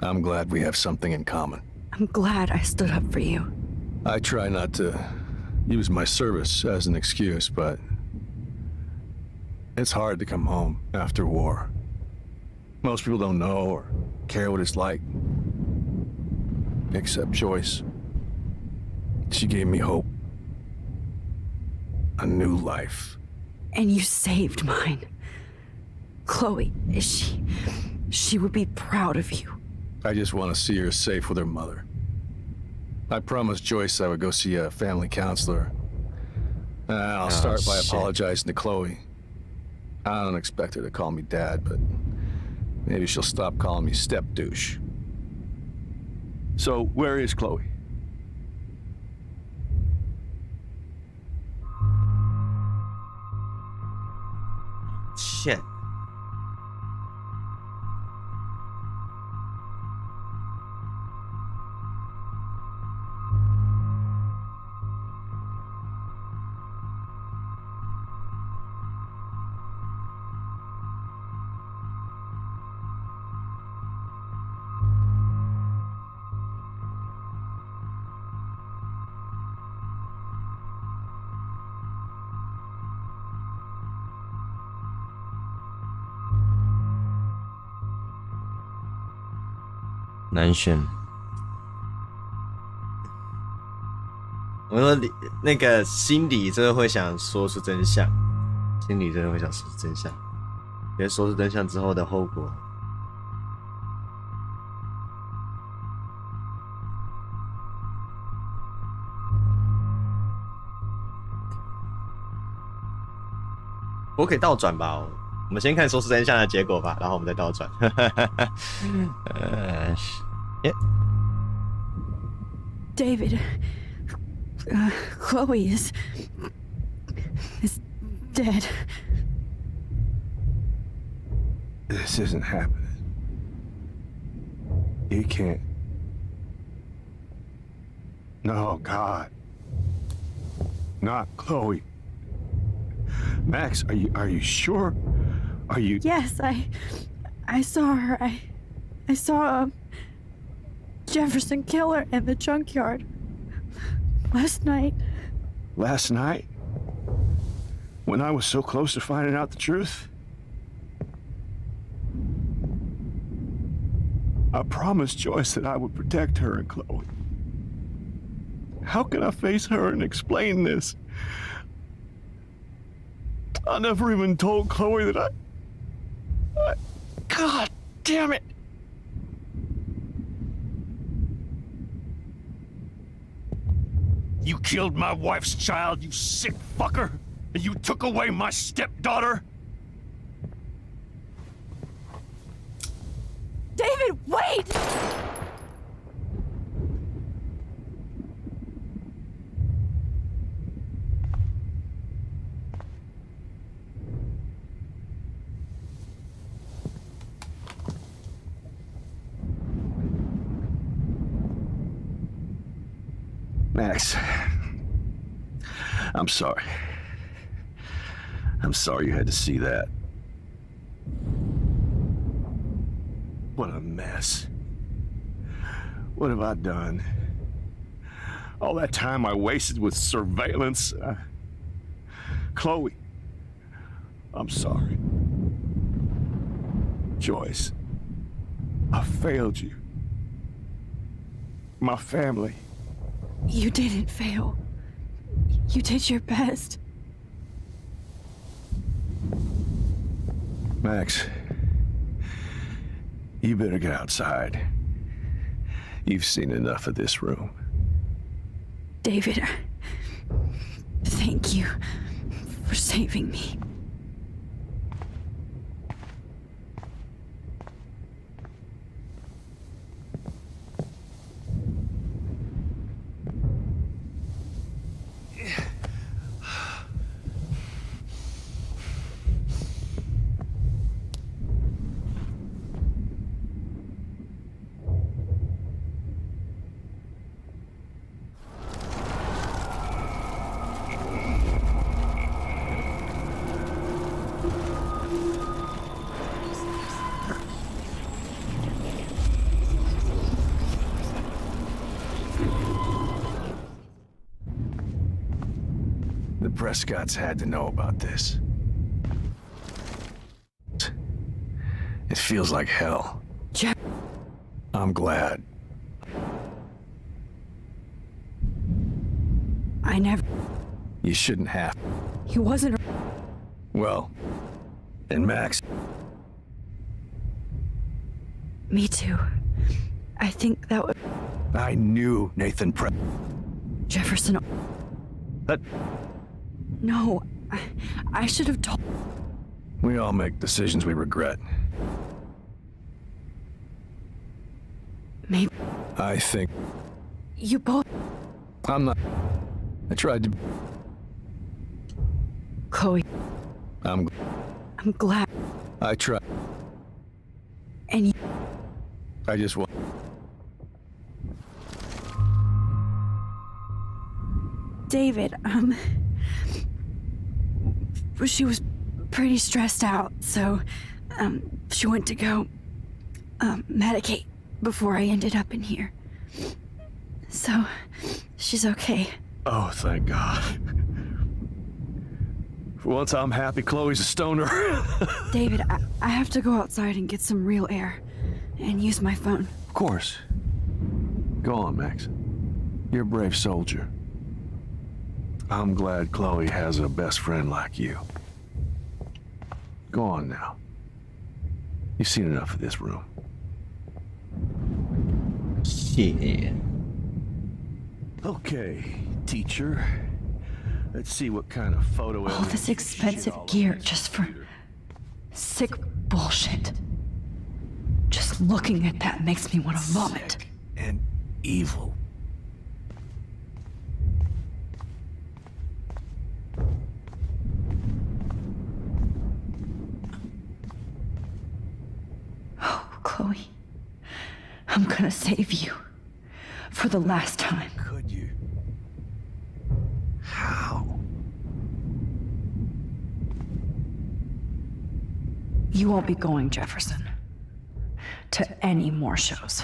I'm glad we have something in common. I'm glad I stood up for you. I try not to use my service as an excuse, but it's hard to come home after war. Most people don't know or care what it's like. Except Joyce. She gave me hope. A new life. And you saved mine. Chloe, she would be proud of you. I just want to see her safe with her mother. I promised Joyce I would go see a family counselor. I'll start by apologizing to Chloe. I don't expect her to call me Dad, but maybe she'll stop calling me step douche. So, where is Chloe? Shit.难选。我说那个心里真的会想说出真相，心里真的会想说出真相，因为说出真相之后的后果。我可以倒转吧？我们先看说出真相的结果吧，然后我们再倒转。David, Chloe is dead. This isn't happening. You can't. No, God. Not Chloe. Max, are you sure? Are you? Yes, I saw her. I saw Jefferson kill her in the junkyard last night. Last night? When I was so close to finding out the truth? I promised Joyce that I would protect her and Chloe. How can I face her and explain this? I never even told Chloe that I... God damn it! You killed my wife's child, you sick fucker! And you took away my stepdaughter? David, wait! Max, I'm sorry. I'm sorry you had to see that. What a mess. What have I done? All that time I wasted with surveillance. Chloe, I'm sorry. Joyce, I failed you. My family. You didn't fail. You did your best. Max, you better get outside. You've seen enough of this room. David, thank you for saving me. The Prescotts had to know about this. It feels like hell. Jeff. I'm glad. I never... You shouldn't have. He wasn't... Well, and Max... Me too. I think that would... I knew Nathan Jefferson... That... No, I should have told... We all make decisions we regret. Maybe... I think... You both... I'm not... I tried to... Chloe... I'm glad... I tried... And you... I just want... David, she was pretty stressed out, so, she went to go, medicate before I ended up in here. So, she's okay. Oh, thank God. For once I'm happy Chloe's a stoner. David, I have to go outside and get some real air, and use my phone. Of course. Go on, Max. You're a brave soldier. I'm glad Chloe has a best friend like you. Go on now. You've seen enough of this room. Shit. Okay, teacher. Let's see what kind of photo All this expensive gear just for sick bullshit. Just looking at that makes me want to vomit. And evil. Oh, Chloe. I'm gonna save you. For the last time. Could you? How? You won't be going, Jefferson. To any more shows.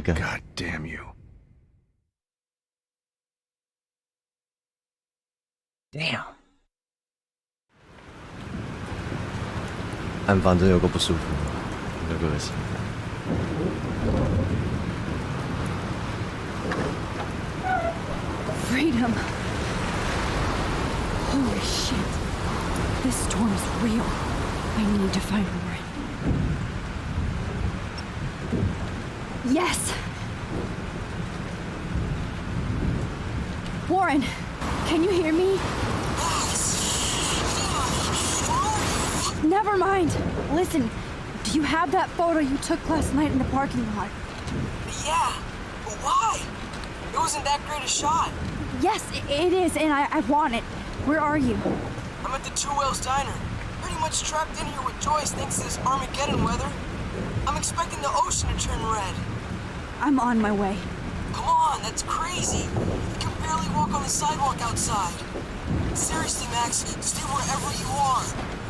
God damn you. Damn. 暗房真有个不舒服，有个恶心。Freedom. Holy shit. This storm is real. I need to find Warren. Yes! Warren, can you hear me? Never mind. Listen, do you have that photo you took last night in the parking lot? Yeah, but why? It wasn't that great a shot. Yes, it is, and I want it. Where are you? I'm at the Two Whales Diner. Pretty much trapped in here with Joyce thanks to this Armageddon weather. I'm expecting the ocean to turn red. I'm on my way. Come on, that's crazy. You can barely walk on the sidewalk outside. Seriously, Max, stay wherever you are.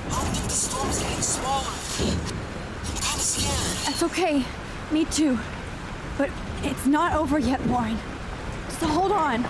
I don't think the storm is getting smaller. I'm kind of scared. That's okay. Me too. But it's not over yet, Warren. So hold on.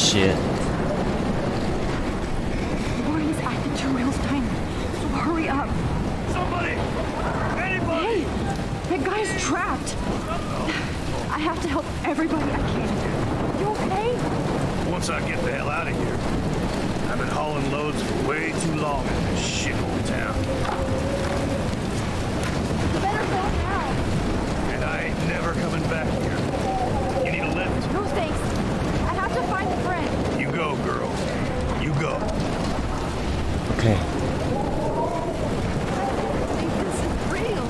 shit. Warren's at the Terrell's diner, so hurry up. Somebody! Anybody! Hey, that guy's trapped. I have to help everybody I can. You okay? Once I get the hell out of here. I've been hauling loads for way too long in this shithole town. You better go now. And I ain't never coming back here. You need a lift? No thanks. I have to find a friend. You go, girl. You go. Okay. This is real.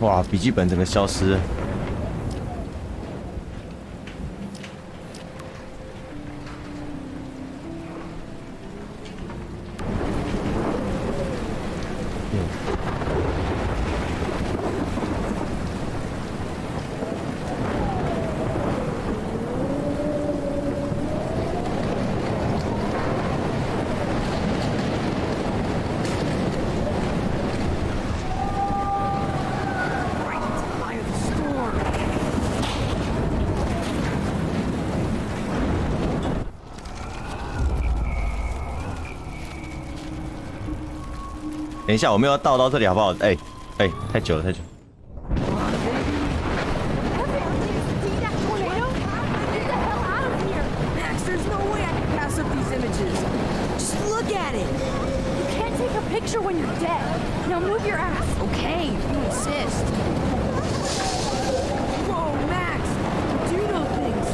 哇，笔记本整个消失了。等一下，我们要倒到这里好不好？哎、太久了，太久。Max, there's no way I can pass up these images. Just look at it. You can't take a picture when you're dead. Now move your ass. Okay, if you insist. Whoa, Max, you do know things.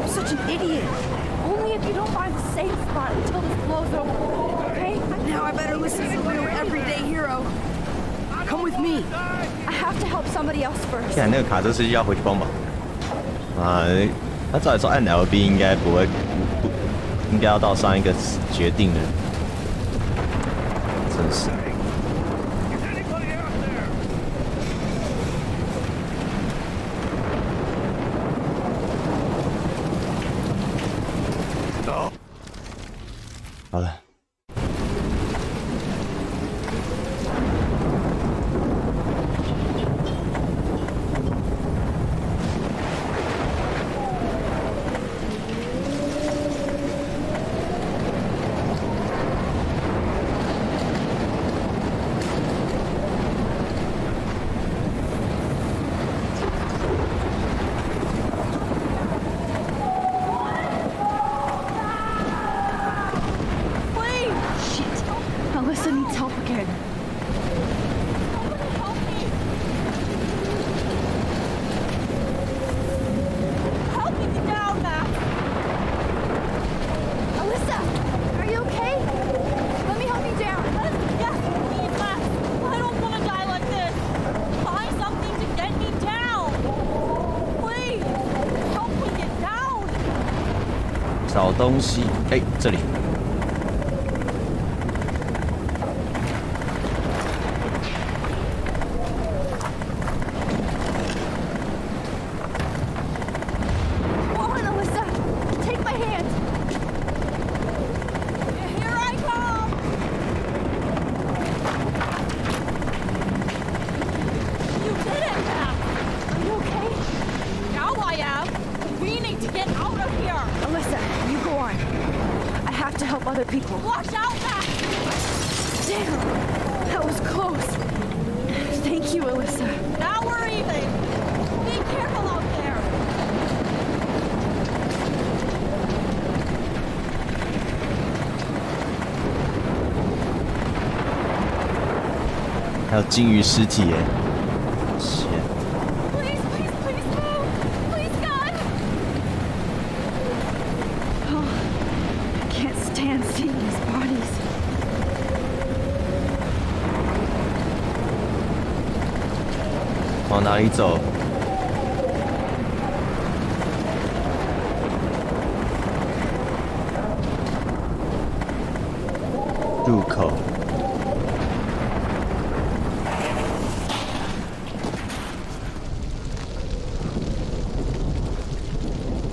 I'm such an idiot. Only if you don't find a safe spot until this blows over. Okay? Now I better listen to the real everyday hero. Come with me. I have to help somebody else first. 现在那个卡车司机要回去帮忙。啊，他照理说按 LB 应该不会，应该要到上一个决定的。真是。好了。Alyssa needs help again. Help me get down, Max. Alyssa, are you okay? Let me help you down. Yes, please, Max. I don't want to die like this. Find something to get me down. Please, help me get down. 找东西，哎，这里。Other people. Watch out, Max! Damn! That was close. Thank you, Alyssa. Now we're even. Be careful out there. 还有鲸鱼尸体耶！天。Please, please, please move! Please, God! Oh, I can't stand seeing these bodies. 往哪里走？入口。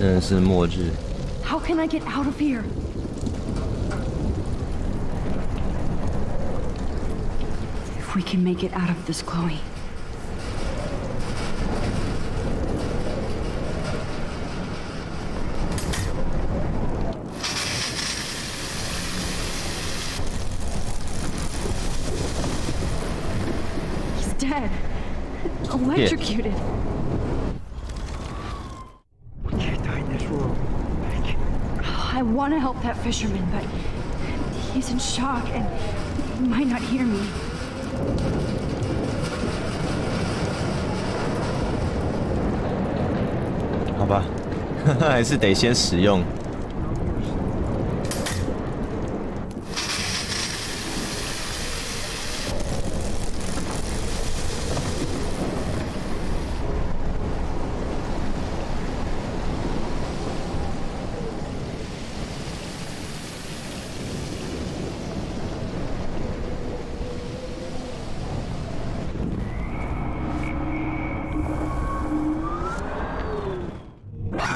真的是末日。 How can I get out of here? If we can make it out of this, Chloe. He's dead. Electrocuted. We can't die in this world. I want to help that fisherman, but he's in shock and he might not hear me. 好吧，还是得先使用。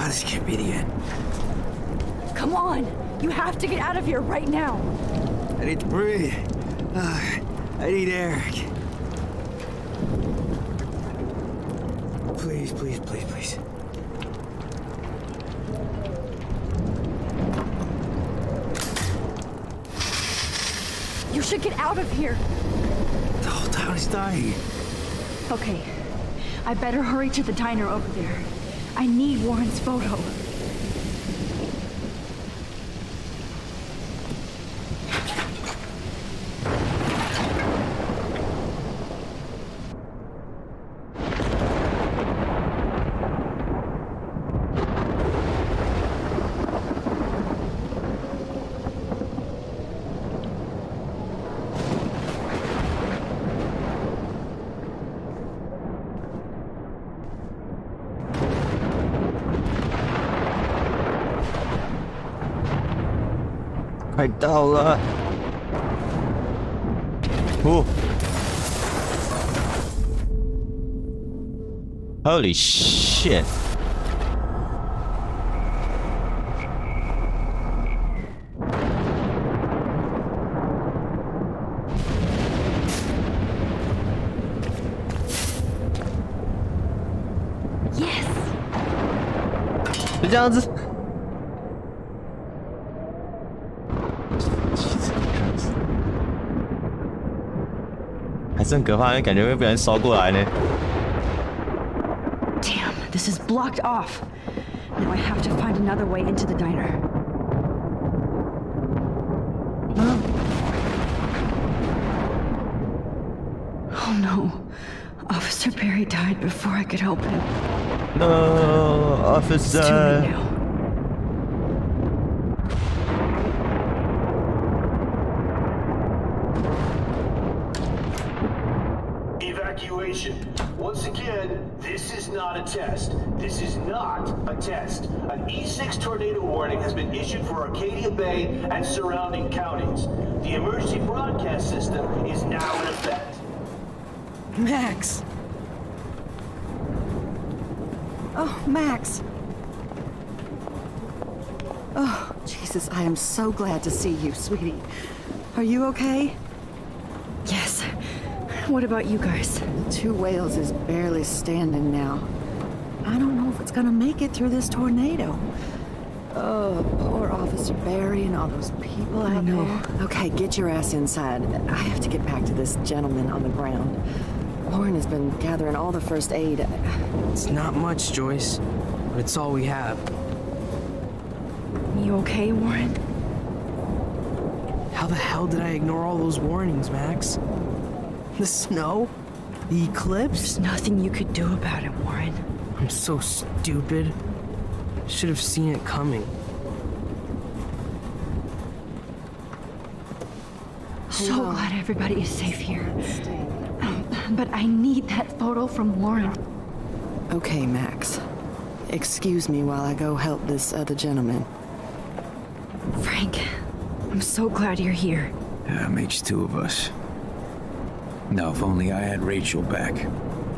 This can't be the end. Come on! You have to get out of here right now! I need to breathe. I need air. Please, please, please, please. You should get out of here! The whole town is dying. Okay, I better hurry to the diner over there. I need Warren's photo. "快到了！哦 ，Holy shit！ Yes！ 就这样子。 还是很可怕，感觉会被人烧过来呢。 Damn, this is blocked off. Now I have to find another way into the diner. Oh no. Officer Perry died before I could help him. No, officer. It's too late now. Evacuation. Once again, this is not a test. This is not a test. An E6 tornado warning has been issued for Arcadia Bay and surrounding counties. The emergency broadcast system is now in effect. Max! Oh, Max! Oh, Jesus, I am so glad to see you, sweetie. Are you okay? Yes. What about you guys? Two Whales is barely standing now. I don't know if it's gonna make it through this tornado. Oh, poor Officer Barry and all those people out there. Okay, get your ass inside. I have to get back to this gentleman on the ground. Lauren has been gathering all the first aid. It's not much, Joyce, but it's all we have. You okay, Warren? How the hell did I ignore all those warnings, Max? The snow? The eclipse? There's nothing you could do about it, Warren. I'm so stupid. Should have seen it coming. So glad everybody is safe here. But I need that photo from Warren. Okay, Max. Excuse me while I go help this other gentleman. Frank, I'm so glad you're here. Yeah, makes two of us. Now, if only I had Rachel back.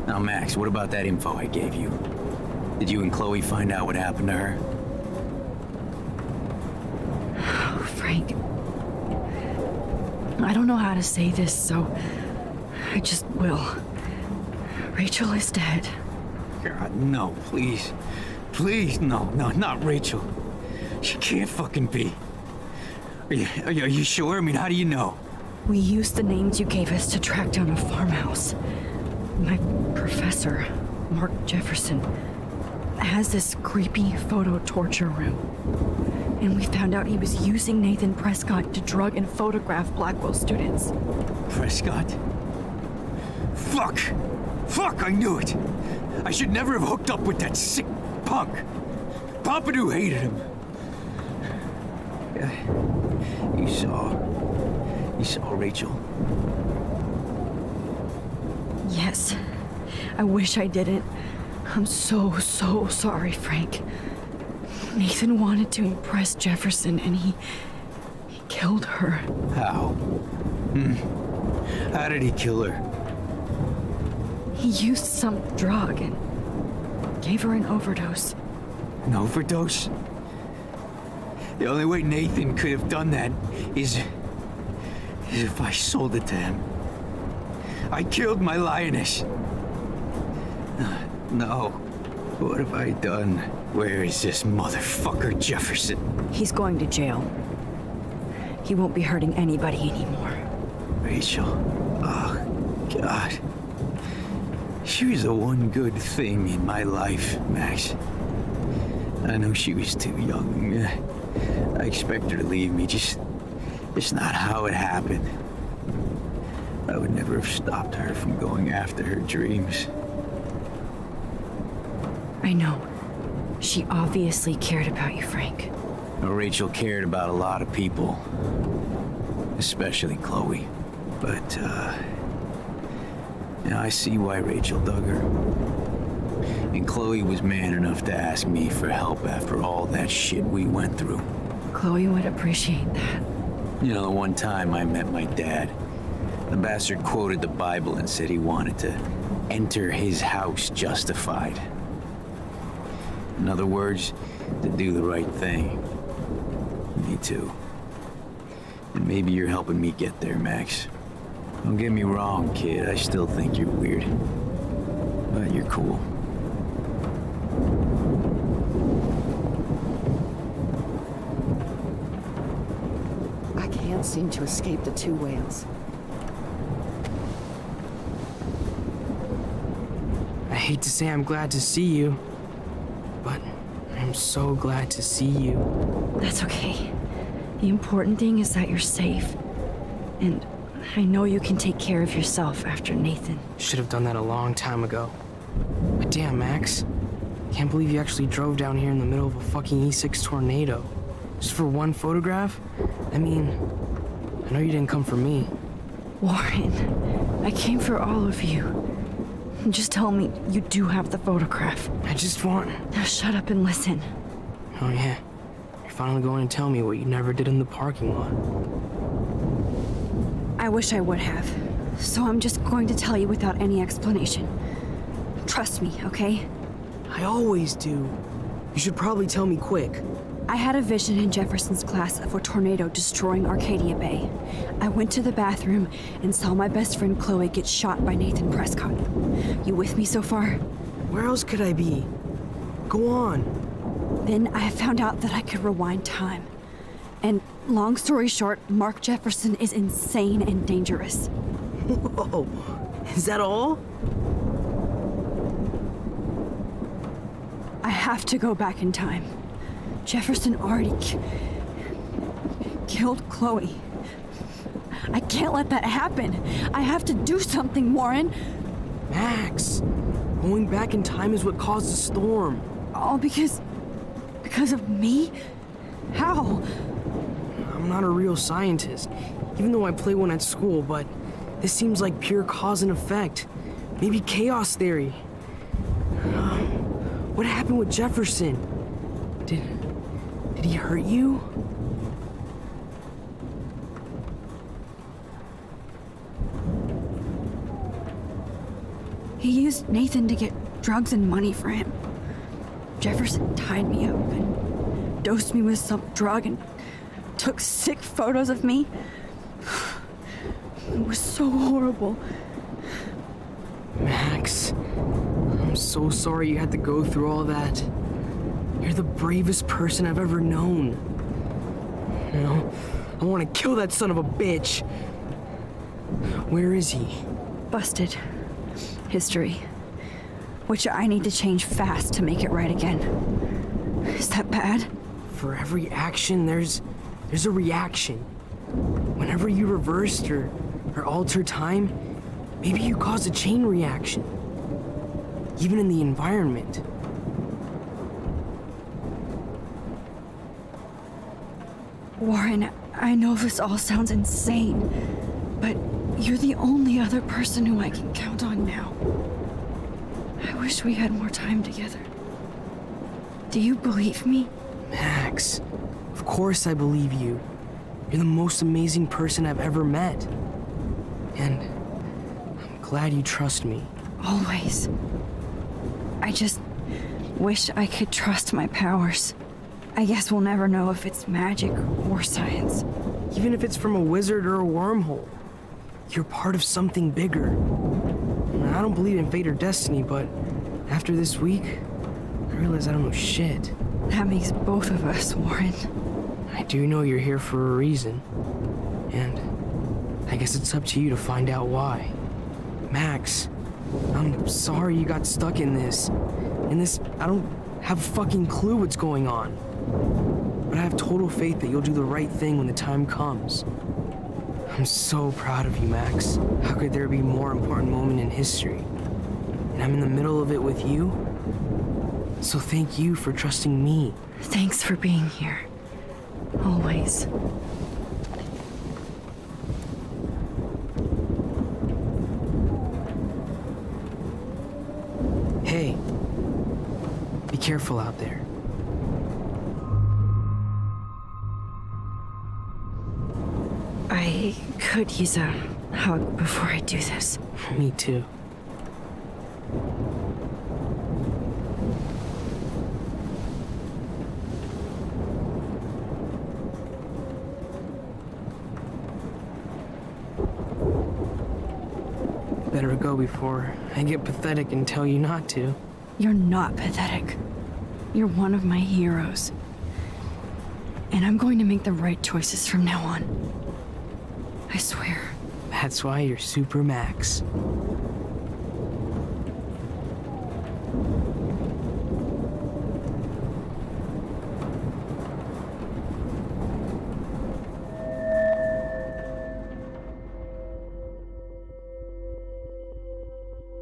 Now, Max, what about that info I gave you? Did you and Chloe find out what happened to her? Frank. I don't know how to say this, so I just will. Rachel is dead. God, no, please. Please, no, not Rachel. She can't fucking be. Are you sure? I mean, how do you know? We used the names you gave us to track down a farmhouse. My professor, Mark Jefferson, has this creepy photo torture room. And we found out he was using Nathan Prescott to drug and photograph Blackwell students. Prescott? Fuck! Fuck, I knew it! I should never have hooked up with that sick punk! Pompidou hated him. You saw Rachel? Yes. I wish I didn't. I'm so sorry, Frank. Nathan wanted to impress Jefferson, and he killed her. How? How did he kill her? He used some drug and gave her an overdose. An overdose? The only way Nathan could have done that is if I sold it to him. I killed my lioness. No. What have I done? Where is this motherfucker Jefferson? He's going to jail. He won't be hurting anybody anymore. Rachel. Oh, God. She was the one good thing in my life, Max. I know she was too young. I expect her to leave me. Just not how it happened. I would never have stopped her from going after her dreams. I know. She obviously cared about you, Frank. Well, Rachel cared about a lot of people. Especially Chloe. But, I see why Rachel dug her. And Chloe was man enough to ask me for help after all that shit we went through. Chloe would appreciate that. You know, the one time I met my dad, the bastard quoted the Bible and said he wanted to enter his house justified. In other words, to do the right thing. Me too. And maybe you're helping me get there, Max. Don't get me wrong, kid. I still think you're weird. But you're cool. I can't seem to escape the two whales. I hate to say I'm glad to see you, but I'm so glad to see you. That's okay. The important thing is that you're safe. And I know you can take care of yourself after Nathan. Should have done that a long time ago. But damn, Max. Can't believe you actually drove down here in the middle of a fucking E6 tornado. Just for one photograph? I mean, I know you didn't come for me. Warren, I came for all of you. Just tell me you do have the photograph. I just want... Now shut up and listen. Oh yeah. You're finally going to tell me what you never did in the parking lot. I wish I would have. So I'm just going to tell you without any explanation. Trust me, okay? I always do. You should probably tell me quick. I had a vision in Jefferson's class of a tornado destroying Arcadia Bay. I went to the bathroom and saw my best friend Chloe get shot by Nathan Prescott. You with me so far? Where else could I be? Go on. Then I found out that I could rewind time. And long story short, Mark Jefferson is insane and dangerous. Whoa, is that all? I have to go back in time. Jefferson already killed Chloe. I can't let that happen. I have to do something, Warren. Max, going back in time is what caused the storm. All because of me? How? I'm not a real scientist, even though I play one at school, but this seems like pure cause and effect. Maybe chaos theory. What happened with Jefferson? Did he hurt you? He used Nathan to get drugs and money for him. Jefferson tied me up and dosed me with some drug and took sick photos of me. It was so horrible. Max, I'm so sorry you had to go through all that. You're the bravest person I've ever known. You know, I want to kill that son of a bitch. Where is he? Busted. History. Which I need to change fast to make it right again. Is that bad? For every action, there's a reaction. Whenever you reversed or altered time, maybe you caused a chain reaction. Even in the environment. Warren, I know this all sounds insane, but you're the only other person who I can count on now. I wish we had more time together. Do you believe me? Max, of course I believe you. You're the most amazing person I've ever met. And I'm glad you trust me. Always. I just wish I could trust my powers. I guess we'll never know if it's magic or science. Even if it's from a wizard or a wormhole, you're part of something bigger. I don't believe in fate or destiny, but after this week, I realize I don't know shit. That makes both of us, Warren. I do know you're here for a reason. And I guess it's up to you to find out why. Max, I'm sorry you got stuck in this. I don't have a fucking clue what's going on. But I have total faith that you'll do the right thing when the time comes. I'm so proud of you, Max. How could there be a more important moment in history? And I'm in the middle of it with you. So thank you for trusting me. Thanks for being here. Always. Hey, be careful out there. I could use a hug before I do this. Me too. Better go before I get pathetic and tell you not to. You're not pathetic. You're one of my heroes. And I'm going to make the right choices from now on. I swear. That's why you're Super Max.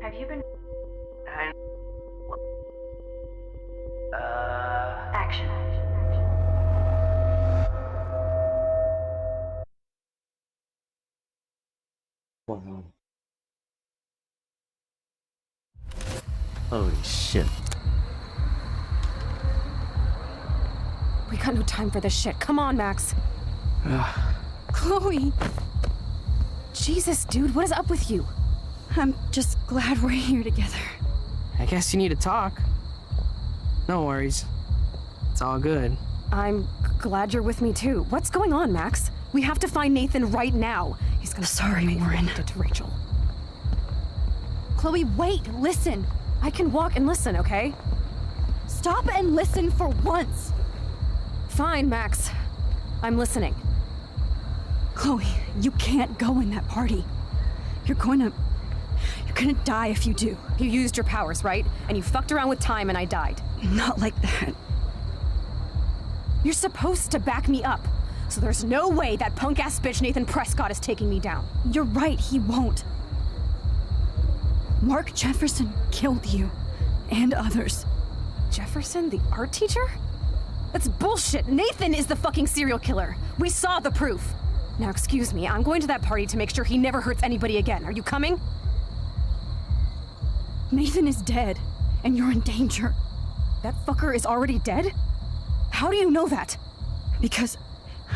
Have you been... Action. Wow. Holy shit. We got no time for this shit. Come on, Max. Chloe! Jesus, dude, what is up with you? I'm just glad we're here together. I guess you need to talk. No worries. It's all good. I'm glad you're with me too. What's going on, Max? We have to find Nathan right now. He's gonna Sorry, Warren. To Rachel. Chloe, wait, listen. I can walk and listen, okay? Stop and listen for once. Fine, Max. I'm listening. Chloe, you can't go in that party. You're gonna die if you do. You used your powers, right? And you fucked around with time and I died. Not like that. You're supposed to back me up. So there's no way that punk-ass bitch Nathan Prescott is taking me down. You're right, he won't. Mark Jefferson killed you. And others. Jefferson, the art teacher? That's bullshit. Nathan is the fucking serial killer. We saw the proof. Now, excuse me, I'm going to that party to make sure he never hurts anybody again. Are you coming? Nathan is dead, and you're in danger. That fucker is already dead? How do you know that? Because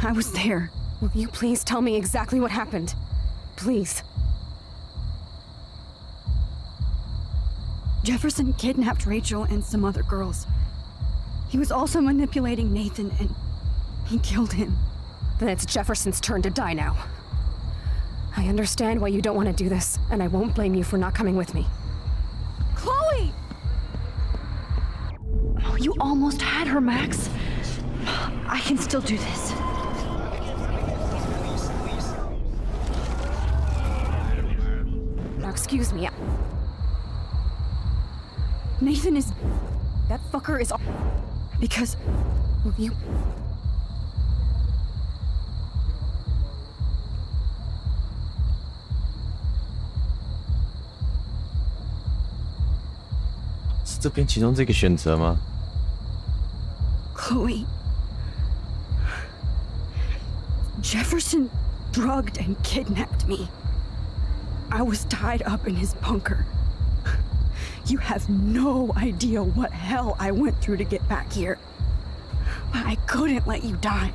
I was there. Will you please tell me exactly what happened? Please. Jefferson kidnapped Rachel and some other girls. He was also manipulating Nathan, and he killed him. Then it's Jefferson's turn to die now. I understand why you don't want to do this, and I won't blame you for not coming with me. Chloe! Oh, you almost had her, Max. I can still do this. Now, excuse me. Nathan is... That fucker is... Because... Will you...是这边其中这个选择吗？ Chloe... Jefferson drugged and kidnapped me. I was tied up in his bunker. You have no idea what hell I went through to get back here. But I couldn't let you die.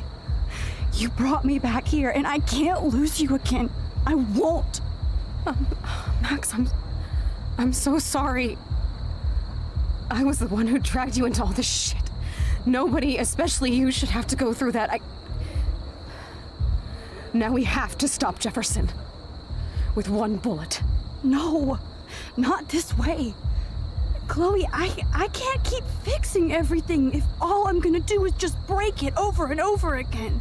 You brought me back here, and I can't lose you again. I won't. Max, I'm so sorry. I was the one who dragged you into all this shit. Nobody, especially you, should have to go through that. Now we have to stop Jefferson. With one bullet. No, not this way. Chloe, I can't keep fixing everything if all I'm gonna do is just break it over and over again.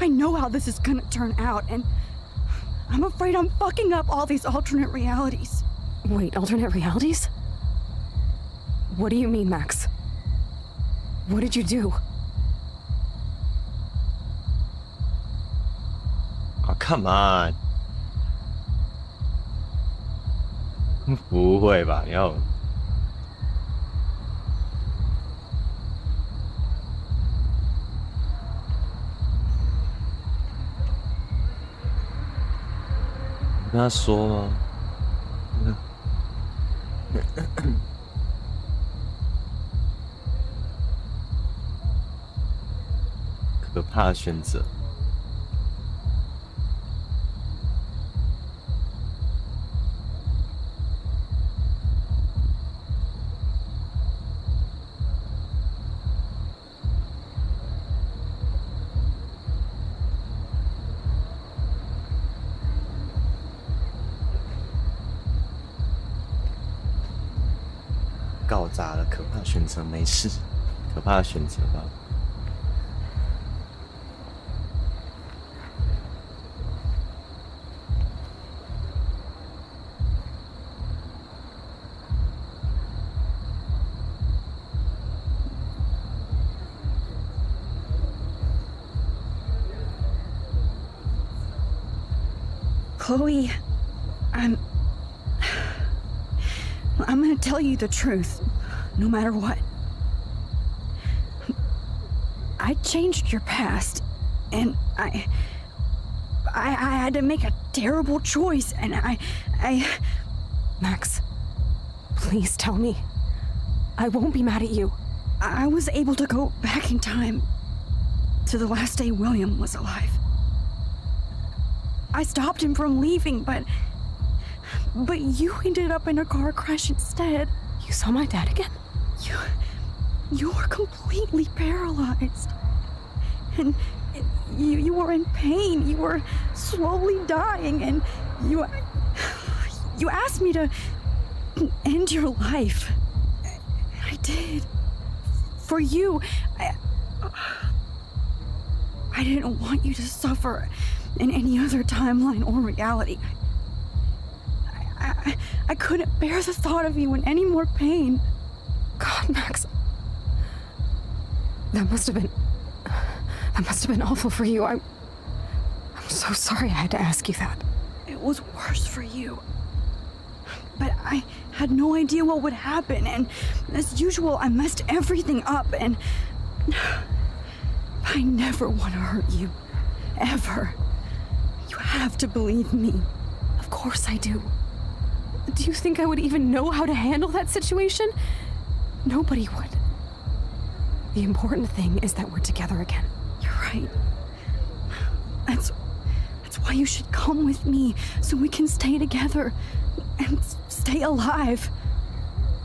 I know how this is gonna turn out, and I'm afraid I'm fucking up all these alternate realities. Wait, alternate realities? What do you mean, Max? What did you do? Oh, come on. 不会吧？你要跟他说吗？可怕的选择。搞砸了，可怕选择没事，可怕的选择吧。Chloe, I'm gonna tell you the truth, no matter what. I changed your past, and I had to make a terrible choice, and I... Max, please tell me. I won't be mad at you. I was able to go back in time to the last day William was alive. I stopped him from leaving, but you ended up in a car crash instead. You saw my dad again? You were completely paralyzed. And you were in pain. You were slowly dying, and you asked me to end your life. I did. For you. I didn't want you to suffer in any other timeline or reality. I couldn't bear the thought of you in any more pain. God, Max. That must have been awful for you. I'm so sorry I had to ask you that. It was worse for you. But I had no idea what would happen, and as usual, I messed everything up, and I never want to hurt you. Ever. You have to believe me. Of course I do. Do you think I would even know how to handle that situation? Nobody would. The important thing is that we're together again. You're right. That's why you should come with me, so we can stay together and stay alive.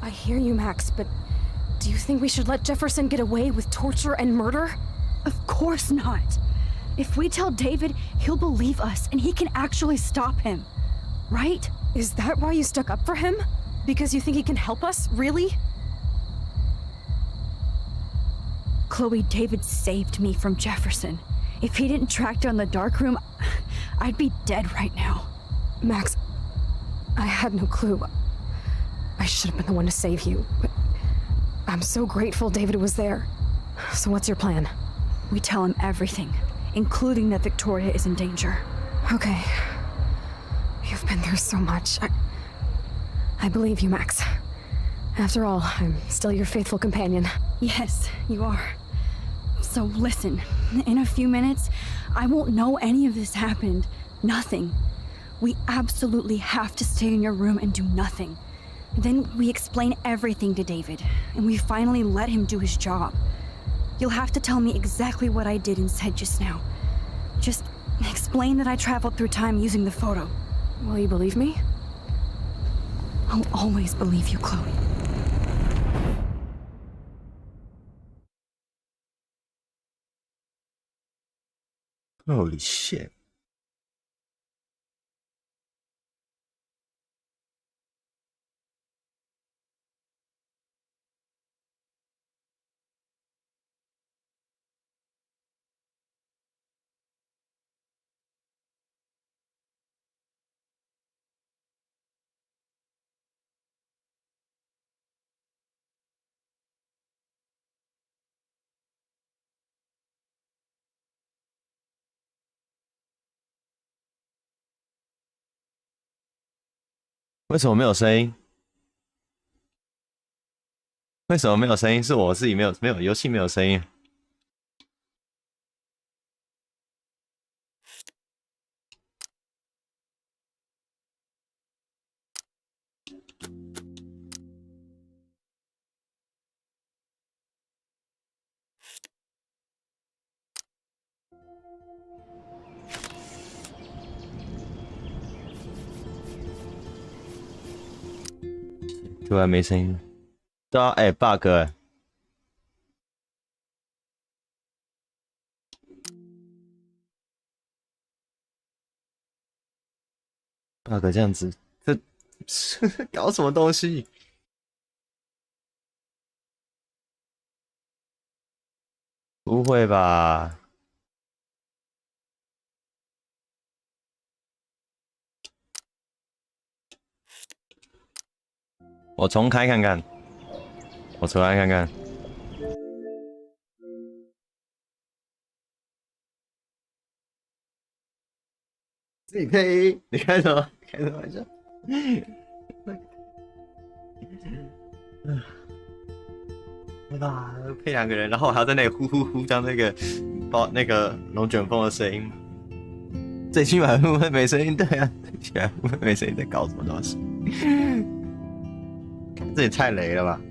I hear you, Max, but do you think we should let Jefferson get away with torture and murder? Of course not. If we tell David, he'll believe us and he can actually stop him. Right? Is that why you stuck up for him? Because you think he can help us? Really? Chloe, David saved me from Jefferson. If he didn't track down the dark room, I'd be dead right now. Max, I had no clue. I should have been the one to save you, but I'm so grateful David was there. So what's your plan? We tell him everything, including that Victoria is in danger. Okay. You've been through so much. I believe you, Max. After all, I'm still your faithful companion. Yes, you are. So listen, in a few minutes, I won't know any of this happened. Nothing. We absolutely have to stay in your room and do nothing. Then we explain everything to David, and we finally let him do his job. You'll have to tell me exactly what I did and said just now. Just explain that I traveled through time using the photo. Will you believe me? I'll always believe you, Chloe. Holy shit.为什么没有声音？为什么没有声音？是我自己没有游戏没有声音。突然没声音了，对啊，哎 ，bug 哎，bug 这样子，这搞什么东西？不会吧？我重开看看，我重来看看。自己配，你开什么？开什么玩笑？对吧？配两个人，然后还要在那里呼呼呼当那个那个龙卷风的声音。最起码会没声音，对啊，最起码会没声音，在搞什么东西？这也太雷了吧！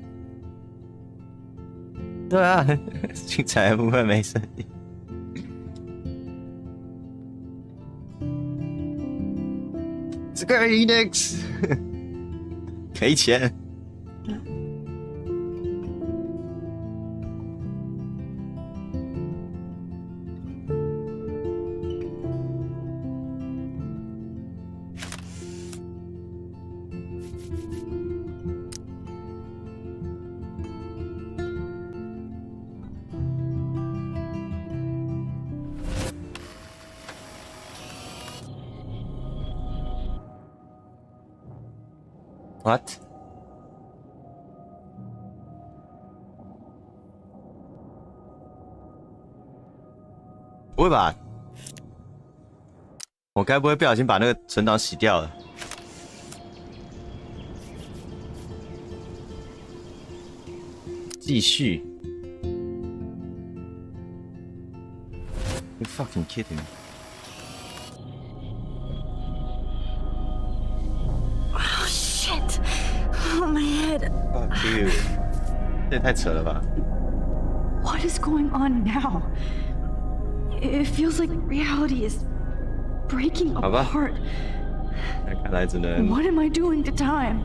对啊，精彩部分没声音。这个 Enix 赔钱。What？ 不会吧？我该不会不小心把那个存档洗掉了？继续。You fucking kidding me? Oh, my head. Fuck you. 这也太扯了吧 What is going on now? It feels like reality is breaking apart. 那看来只能 What am I doing to time?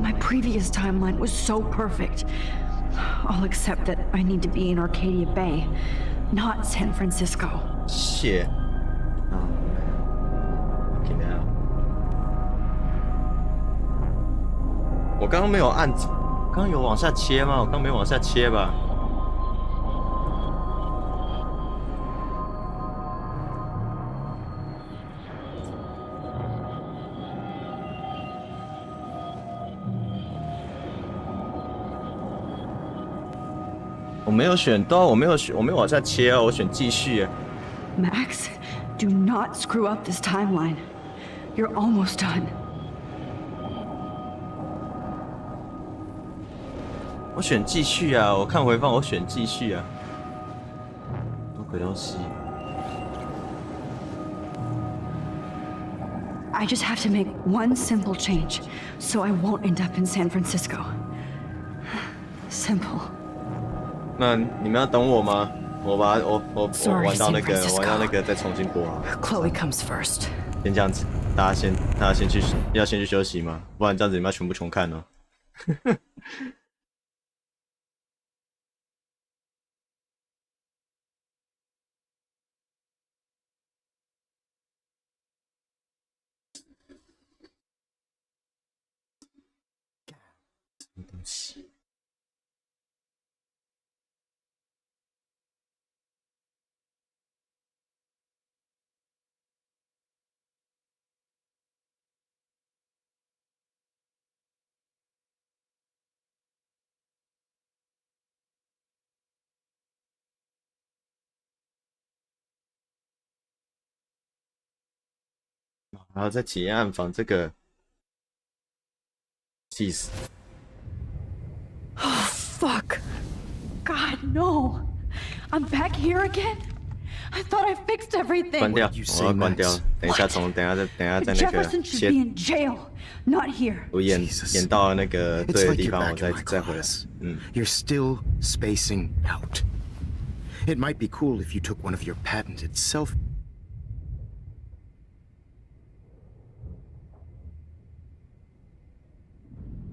My previous timeline was so perfect. I'll accept that I need to be in Arcadia Bay, not San Francisco. Shit. Oh, okay now. 我刚刚没有按，刚刚有往下切吗？我刚没往下切吧？我没有选到，我没有往下切啊，我选继续。Max, do not screw up this timeline. You're almost done. 我选继续啊！我看回放，我选继续啊！什么鬼东西 I just have to make one simple change, so I won't end up in San Francisco. Simple. 那你们要等我吗？我玩到那个 Sorry, 玩到那个再重新播啊。Chloe comes first. 先这样子，大家先去休息吗？不然这样子你们要全部重看哦。什么东西？然后在体验暗房这个，气死！ Oh, fuck. God, no. I'm back here again? I thought I fixed everything. 关掉，我要关掉了。等一下在那个 Jefferson should be in jail, not here. 我演到那个对的地方，我再回来。You're still spacing out. It might be cool if you took one of your patented self